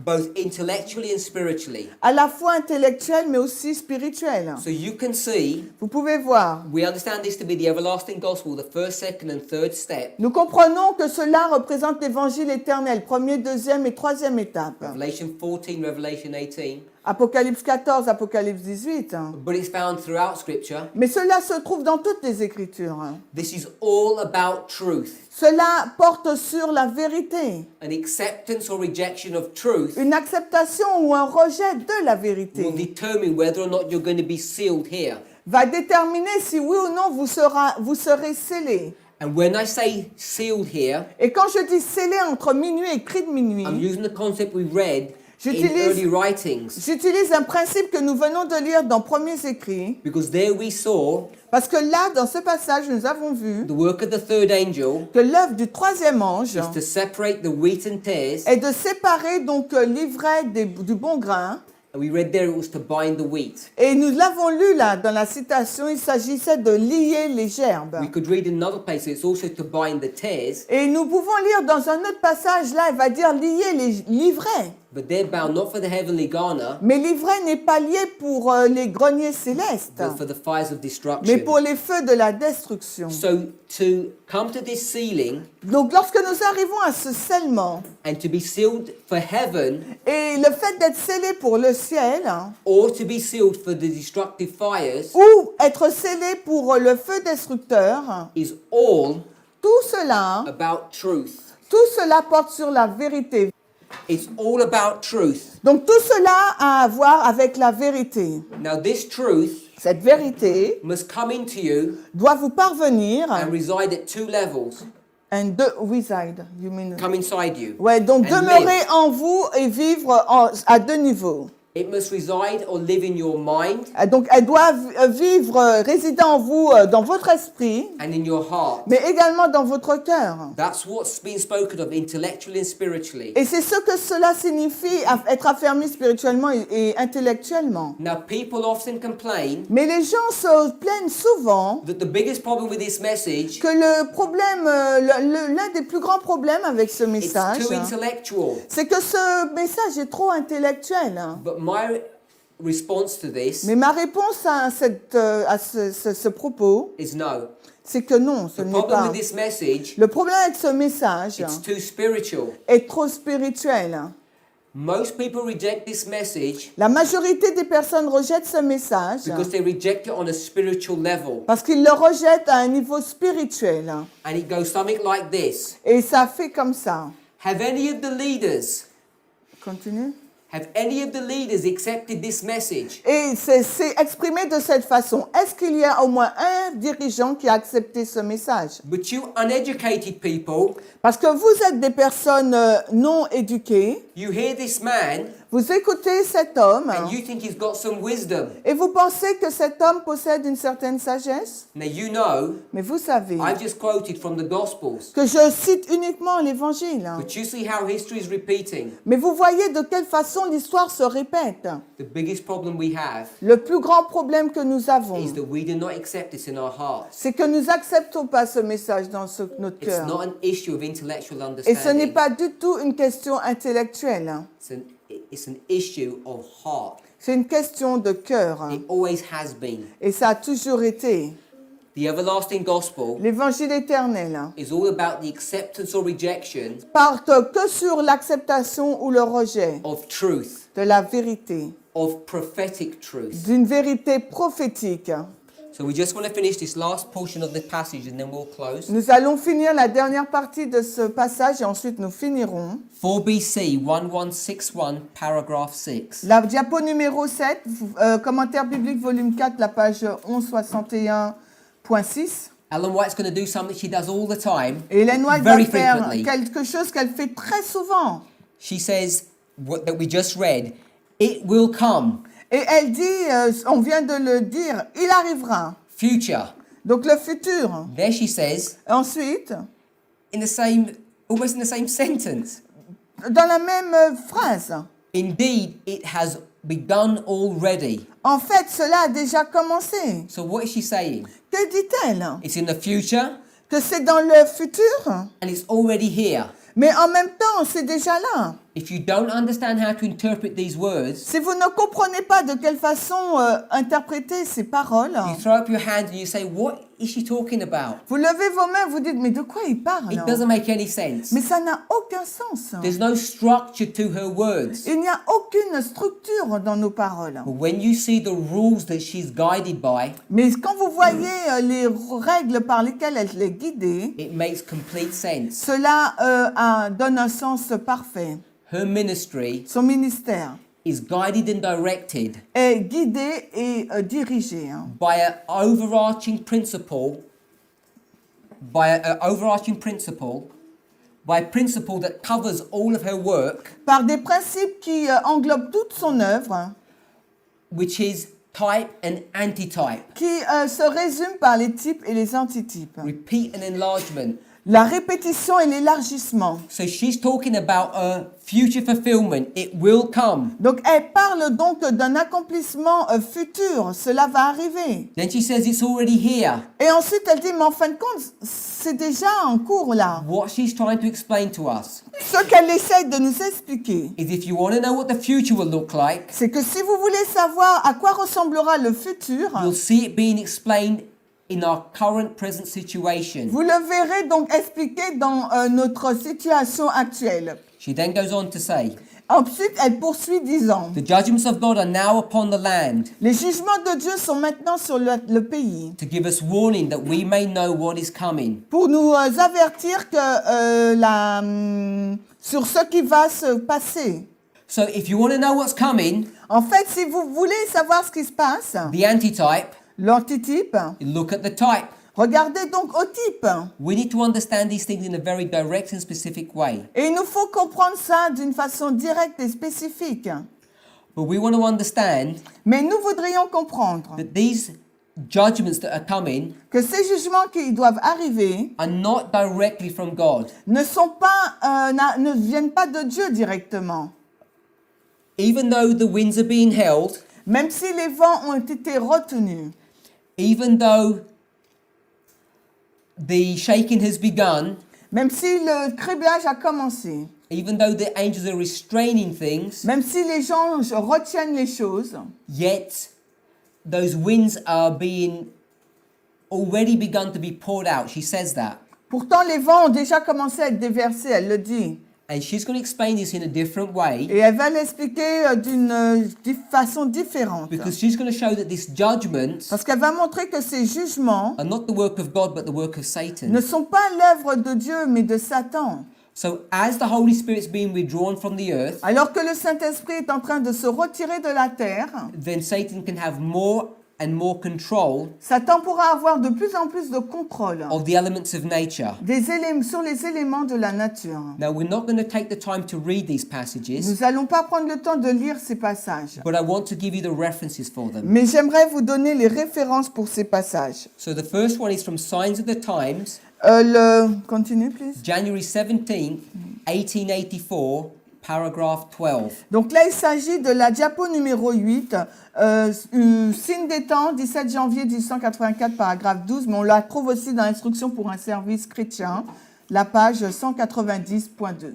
both intellectually and spiritually. à la fois intellectuel mais aussi spirituel. So you can see, Vous pouvez voir. we understand this to be the everlasting gospel, the first, second, and third step. Nous comprenons que cela représente l'évangile éternel, première, deuxième et troisième étape. Revelation 14, Revelation 18. Apocalypse 14, Apocalypse 18. But it's found throughout Scripture. Mais cela se trouve dans toutes les Écritures. This is all about truth. Cela porte sur la vérité. An acceptance or rejection of truth Une acceptation ou un rejet de la will vérité determine whether or not you're going to be sealed here. va déterminer si oui ou non vous serez scellés. And when I say sealed here, Et quand je dis scellé entre minuit et cri de minuit, I'm using the concept we read in J'utilise- early writings, j'utilise un principe que nous venons de lire dans Premiers Écrits, because there we saw parce que là, dans ce passage, nous avons vu the work of the third angel que l'œuvre du troisième ange is to separate the wheat and tares. est de séparer donc l'ivraie du bon grain. And we read there it was to bind the wheat. Et nous l'avons lu là dans la citation, il s'agissait de lier les gerbes. We could read in another place it's also to bind the tares, Et nous pouvons lire dans un autre passage là, il va dire lier l'ivraie. but they're bound not for the heavenly garner, Mais l'ivraie n'est pas liée pour les greniers célestes, but for the fires of mais destruction. pour les feux de la destruction. So to come to this sealing Donc lorsque nous arrivons à ce scellement, and to be sealed for heaven, et le fait d'être scellé pour le ciel, or to be sealed for the destructive fires, ou être scellé pour le feu destructeur, is all tout cela porte sur la vérité. It's all about truth. Donc tout cela a à voir avec la vérité. Now this truth Cette vérité must come into you doit vous parvenir and reside at two levels. and reside, you mean? Come inside you. Ouais, donc and demeurer live. en vous et vivre à deux niveaux. It must reside or live in your mind Donc elle doit vivre, résider en vous dans votre esprit, and in your heart. mais également dans votre cœur. That's what's been spoken of intellectually and spiritually. Et c'est ce que cela signifie, être affermi spirituellement et intellectuellement. Now people often complain Mais les gens se plaignent souvent that the biggest problem with this message que le problème, l'un des plus grands problèmes avec ce is message, too intellectual. c'est que ce message est trop intellectuel. But my response to this Mais ma réponse à ce propos, is no. c'est que non, ce The n'est problem pas. with this message, Le problème avec ce message it's too spiritual. est trop spirituel. Most people reject this message La majorité des personnes rejettent ce message because they reject it on a spiritual level. parce qu'ils le rejettent à un niveau spirituel. And it goes something like this. Et ça fait comme ça. Have any of the leaders Continue. accepted this message? Et c'est exprimé de cette façon. Est-ce qu'il y a au moins un dirigeant qui a accepté ce message? But you uneducated people, Parce que vous êtes des personnes non éduquées. you hear this man Vous écoutez cet homme and you think he's got some wisdom. et vous pensez que cet homme possède une certaine sagesse. Now you know, Mais vous savez I've just quoted from the Gospels. que je cite uniquement l'Évangile. But you see how history is repeating. Mais vous voyez de quelle façon l'histoire se répète. The biggest problem we have Le plus grand problème que nous avons, is that we do not accept this in our hearts. c'est que nous n'acceptons pas ce message dans notre It's cœur. not an issue of intellectual Et ce n'est understanding. pas du tout une question intellectuelle. It's an issue of heart. C'est une question de cœur. It always has been. Et ça a toujours été. The everlasting gospel L'évangile éternel is all about the acceptance or rejection porte que sur l'acceptation ou le rejet of truth, de la vérité, of prophetic truth. d'une vérité prophétique. So we just want to finish this last portion of the passage and then we'll close. Nous allons finir la dernière partie de ce passage et ensuite nous finirons. 4 BC 1161 paragraph 6. La diapo numéro 7, commentaire biblique volume 4, la page 1161.6. Ellen White's going to do something she does all the time, Et Hélène White va very faire frequently. quelque chose qu'elle fait très souvent. She says what that we just read, it will come. Et elle dit, on vient de le dire, il arrivera. Future. Donc le futur. There she says, Ensuite, almost in the same sentence. dans la même phrase, Indeed, it has begun already. en fait, cela a déjà commencé. So what is she saying? Que dit-elle? It's in the future Que c'est dans le futur, and it's already here. mais en même temps, c'est déjà là. If you don't understand how to interpret these words, Si vous ne comprenez pas de quelle façon interpréter ces paroles, you throw up your hands and you say, what is she talking about? vous levez vos mains, vous dites, mais de quoi il parle? It doesn't make any sense. Mais ça n'a aucun sens. There's no structure to her words. Il n'y a aucune structure dans nos paroles. But when you see the rules that she's guided by, Mais quand vous voyez les règles par lesquelles elle est guidée, it makes complete sense. cela donne un sens parfait. Her ministry Son ministère is guided and directed est guidé et dirigé by an overarching principle, by a principle that covers all of her work, par des principes qui englobent toute son œuvre, which is type and antitype, qui se résument par les types et les antitypes. repeat and enlargement. La répétition et l'élargissement. So she's talking about a future fulfillment. It will come. Donc elle parle donc d'un accomplissement futur, cela va arriver. Then she says it's already here. Et ensuite elle dit, mais en fin de compte, c'est déjà en cours là. What she's trying to explain to us Ce qu'elle essaie de nous expliquer, is if you want to know what the future will look like, c'est que si vous voulez savoir à quoi ressemblera le futur, you'll see it being explained in our current present situation. vous le verrez donc expliqué dans notre situation actuelle. She then goes on to say, Ensuite, elle poursuit disant, the judgments of God are now upon the land les jugements de Dieu sont maintenant sur le pays, to give us warning that we may know what is coming. pour nous avertir que sur ce qui va se passer. So if you want to know what's coming, En fait, si vous voulez savoir ce qui se passe, the antitype, l'antitype, you look at the type. regardez donc au type. We need to understand these things in a very direct and specific way. Et il nous faut comprendre ça d'une façon directe et spécifique. But we want to understand Mais nous voudrions comprendre that these judgments that are coming que ces jugements qui doivent arriver are not directly from God. ne viennent pas de Dieu directement. Even though the winds are being held, Même si les vents ont été retenus, even though the shaking has begun, même si le criblage a commencé, even though the angels are restraining things, même si les anges retiennent les choses, yet those winds are being already begun to be poured out. She says that. pourtant les vents ont déjà commencé à être déversés, elle le dit. And she's going to explain this in a different way Et elle va l'expliquer d'une façon différente. because she's going to show that these judgments Parce qu'elle va montrer que ces jugements are not the work of God but the work of Satan. ne sont pas l'œuvre de Dieu, mais de Satan. So as the Holy Spirit's being withdrawn from the earth, Alors que le Saint-Esprit est en train de se retirer de la terre, then Satan can have more and more control Satan pourra avoir de plus en plus de contrôle of the elements of nature. sur les éléments de la nature. Now, we're not going to take the time to read these passages, Nous n'allons pas prendre le temps de lire ces passages. but I want to give you the references for them. Mais j'aimerais vous donner les références pour ces passages. So the first one is from Signs of the Times, Continue, please. January 17th, 1884, paragraph 12. Donc là, il s'agit de la diapo numéro 8, signe des temps, 17 janvier 1884, paragraphe 12, mais on la trouve aussi dans l'instruction pour un service chrétien, la page 190.2.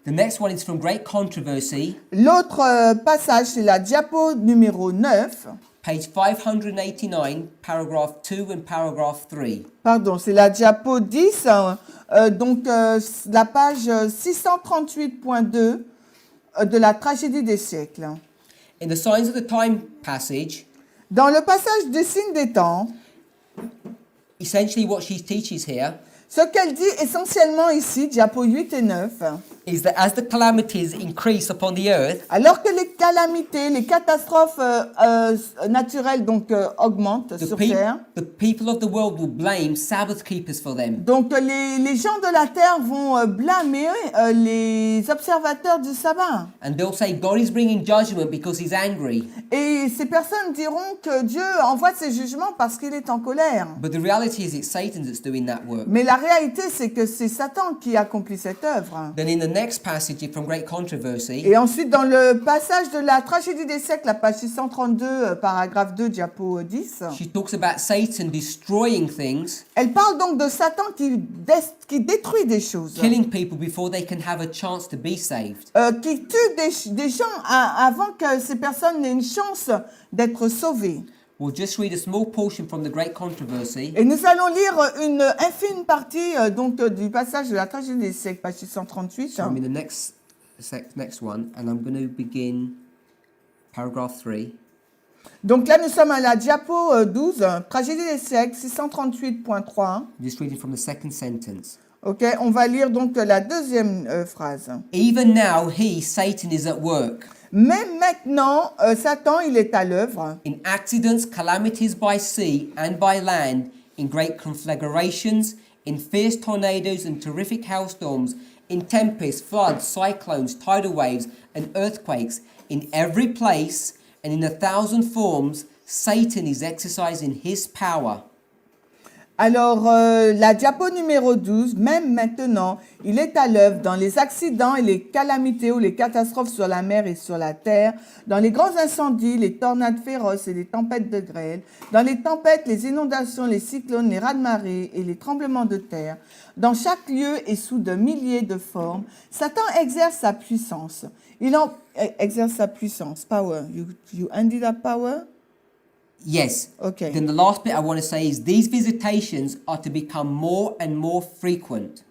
The next one is from Great Controversy, L'autre passage, c'est la diapo numéro 9. page 589, paragraph 2 and paragraph 3. Pardon, c'est la diapo 10, la page 638.2 de la tragédie des siècles. In the Signs of the Time passage, Dans le passage des signes des temps, essentially what she teaches here ce qu'elle dit essentiellement ici, diapo 8 et 9, is that as the calamities increase upon the earth, alors que les calamités, les catastrophes naturelles donc augmentent sur terre. The people of the world will blame Sabbath keepers for them. Donc les gens de la terre vont blâmer les observateurs du sabbat. And they'll say God is bringing judgment because he's angry. Et ces personnes diront que Dieu envoie ses jugements parce qu'il est en colère. But the reality is it's Satan that's doing that work. Mais la réalité, c'est que c'est Satan qui accomplit cette œuvre. Then in the next passage from Great Controversy, Et ensuite, dans le passage de la tragédie des siècles, la page 632, paragraphe 2, diapo 10, she talks about Satan destroying things, elle parle donc de Satan qui détruit des choses, killing people before they can have a chance to be saved. qui tue des gens avant que ces personnes n'aient une chance d'être sauvées. We'll just read a small portion from the Great Controversy. Et nous allons lire une infime partie du passage de la tragédie des siècles, page 638. So I'm in the next one, and I'm going to begin paragraph 3. Donc là, nous sommes à la diapo 12, tragédie des siècles, 638.3. Just reading from the second sentence. Ok, on va lire donc la deuxième phrase. Even now, Satan, is at work. Même maintenant, Satan, il est à l'œuvre. In accidents, calamities by sea and by land, in great conflagrations, in fierce tornadoes and terrific hailstorms, in tempests, floods, cyclones, tidal waves, and earthquakes, in every place and in 1,000 forms, Satan is exercising his power. Alors, la diapo numéro 12, même maintenant, il est à l'œuvre dans les accidents et les calamités ou les catastrophes sur la mer et sur la terre, dans les grands incendies, les tornades féroces et les tempêtes de grêle, dans les tempêtes, les inondations, les cyclones, les raz-de-marée et les tremblements de terre. Dans chaque lieu et sous de milliers de formes, Satan exerce sa puissance. Exerce sa puissance. Power. You ended up power? Yes. Okay. Then the last bit I want to say is these visitations are to become more and more frequent.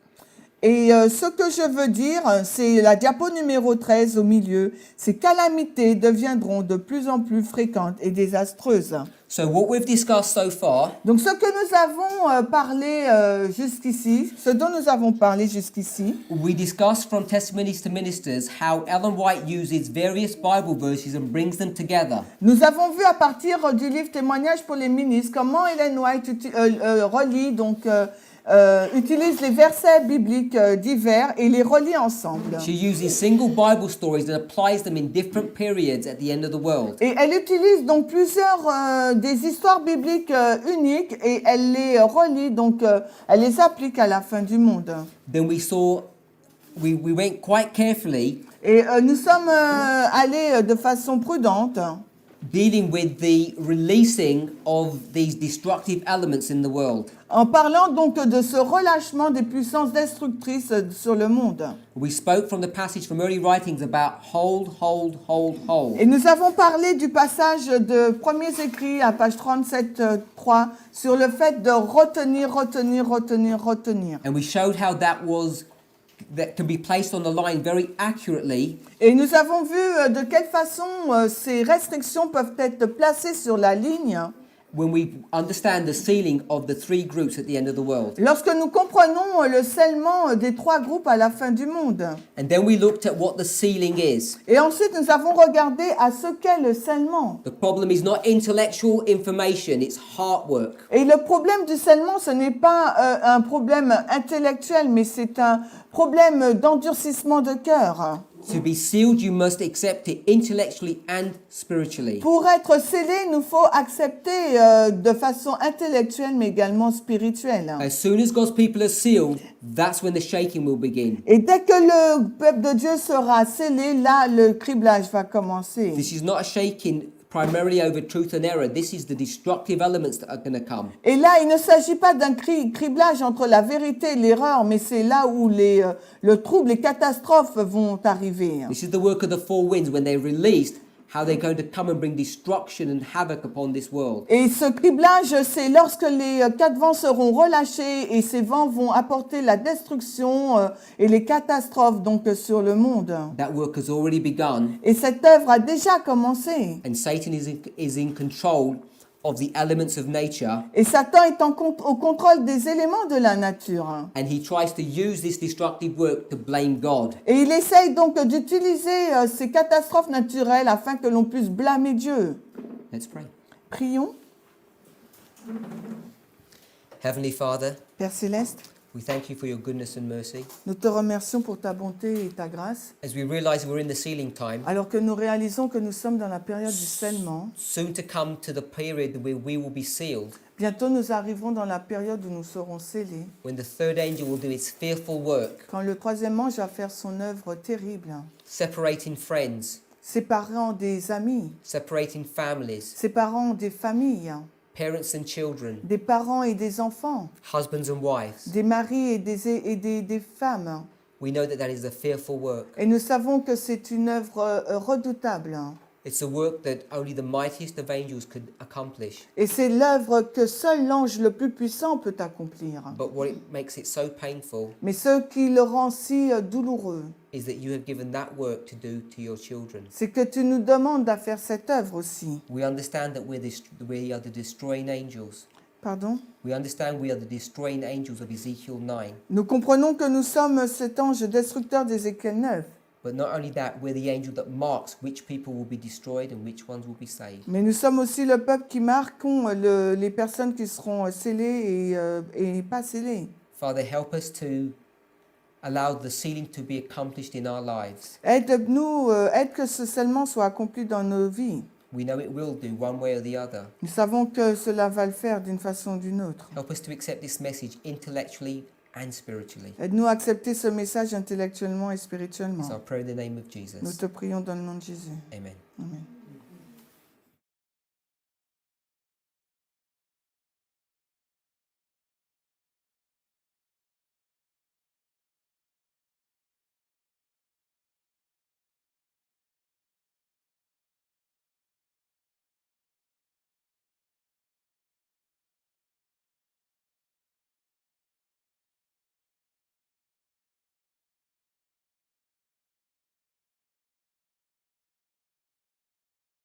Et ce que je veux dire, c'est la diapo numéro 13 au milieu. Ces calamités deviendront de plus en plus fréquentes et désastreuses. So what we've discussed so far Donc ce que nous avons parlé jusqu'ici, ce dont nous avons parlé jusqu'ici, we discussed from Testimonies to Ministers how Ellen White uses various Bible verses and brings them together. nous avons vu à partir du livre Témoignages pour les ministres comment Ellen White relie utilise les versets bibliques divers et les relie ensemble. She uses single Bible stories and applies them in different periods at the end of the world. Et elle utilise donc plusieurs des histoires bibliques uniques et elle les relie, donc elle les applique à la fin du monde. Then we went quite carefully Et nous sommes allés de façon prudente dealing with the releasing of these destructive elements in the world. en parlant donc de ce relâchement des puissances destructrices sur le monde. We spoke from the passage from early writings about hold. Et nous avons parlé du passage de Premiers Écrits à page 37.3 sur le fait de retenir. And we showed how that can be placed on the line very accurately. Et nous avons vu de quelle façon ces restrictions peuvent être placées sur la ligne When we understand the sealing of the three groups at the end of the world. lorsque nous comprenons le scellement des trois groupes à la fin du monde. And then we looked at what the sealing is. Et ensuite, nous avons regardé à ce qu'est le scellement. The problem is not intellectual information, it's heart work. Et le problème du scellement, ce n'est pas un problème intellectuel, mais c'est un problème d'endurcissement de cœur. To be sealed, you must accept it intellectually and spiritually. Pour être scellé, il nous faut accepter de façon intellectuelle, mais également spirituelle. As soon as God's people are sealed, that's when the shaking will begin. Et dès que le peuple de Dieu sera scellé, là, le criblage va commencer. This is not a shaking primarily over truth and error. This is the destructive elements that are going to come. Et là, il ne s'agit pas d'un criblage entre la vérité et l'erreur, mais c'est là où le trouble, les catastrophes vont arriver. This is the work of the four winds when they're released, how they're going to come and bring destruction and havoc upon this world. Et ce criblage, c'est lorsque les quatre vents seront relâchés et ces vents vont apporter la destruction et les catastrophes donc sur le monde. That work has already begun, Et cette œuvre a déjà commencé. and Satan is in control of the elements of nature, Et Satan est au contrôle des éléments de la nature. and he tries to use this destructive work to blame God. Et il essaye donc d'utiliser ces catastrophes naturelles afin que l'on puisse blâmer Dieu. Let's pray. Prions. Heavenly Father, Père Céleste, we thank you for your goodness and mercy. nous te remercions pour ta bonté et ta grâce. As we realize we're in the sealing time, Alors que nous réalisons que nous sommes dans la période du scellement, soon to come to the period where we will be sealed, bientôt nous arrivons dans la période où nous serons scellés, when the third angel will do its fearful work, quand le troisième ange va faire son œuvre terrible, separating friends, séparant des amis, separating families, séparant des familles, parents and children, des parents et des enfants, husbands and wives. des maris et des femmes. We know that that is a fearful work. Et nous savons que c'est une œuvre redoutable. It's a work that only the mightiest of angels could accomplish. Et c'est l'œuvre que seul l'ange le plus puissant peut accomplir. But what it makes it so painful Mais ce qui le rend si douloureux, is that you have given that work to do to your children. c'est que tu nous demandes de faire cette œuvre aussi. We understand that we are the destroying angels. Pardon? We understand we are the destroying angels of Ezekiel 9. Nous comprenons que nous sommes cet ange destructeur d'Ézéchiel 9. But not only that, we're the angel that marks which people will be destroyed and which ones will be saved. Mais nous sommes aussi le peuple qui marquons les personnes qui seront scellées et pas scellées. Father, help us to allow the sealing to be accomplished in our lives. Aide-nous, aide que ce scellement soit accompli dans nos vies. We know it will do one way or the other. Nous savons que cela va le faire d'une façon ou d'une autre. Help us to accept this message intellectually and spiritually. Aide-nous à accepter ce message intellectuellement et spirituellement. So I pray in the name of Nous Jesus. te prions dans le nom de Jésus. Amen. Amen.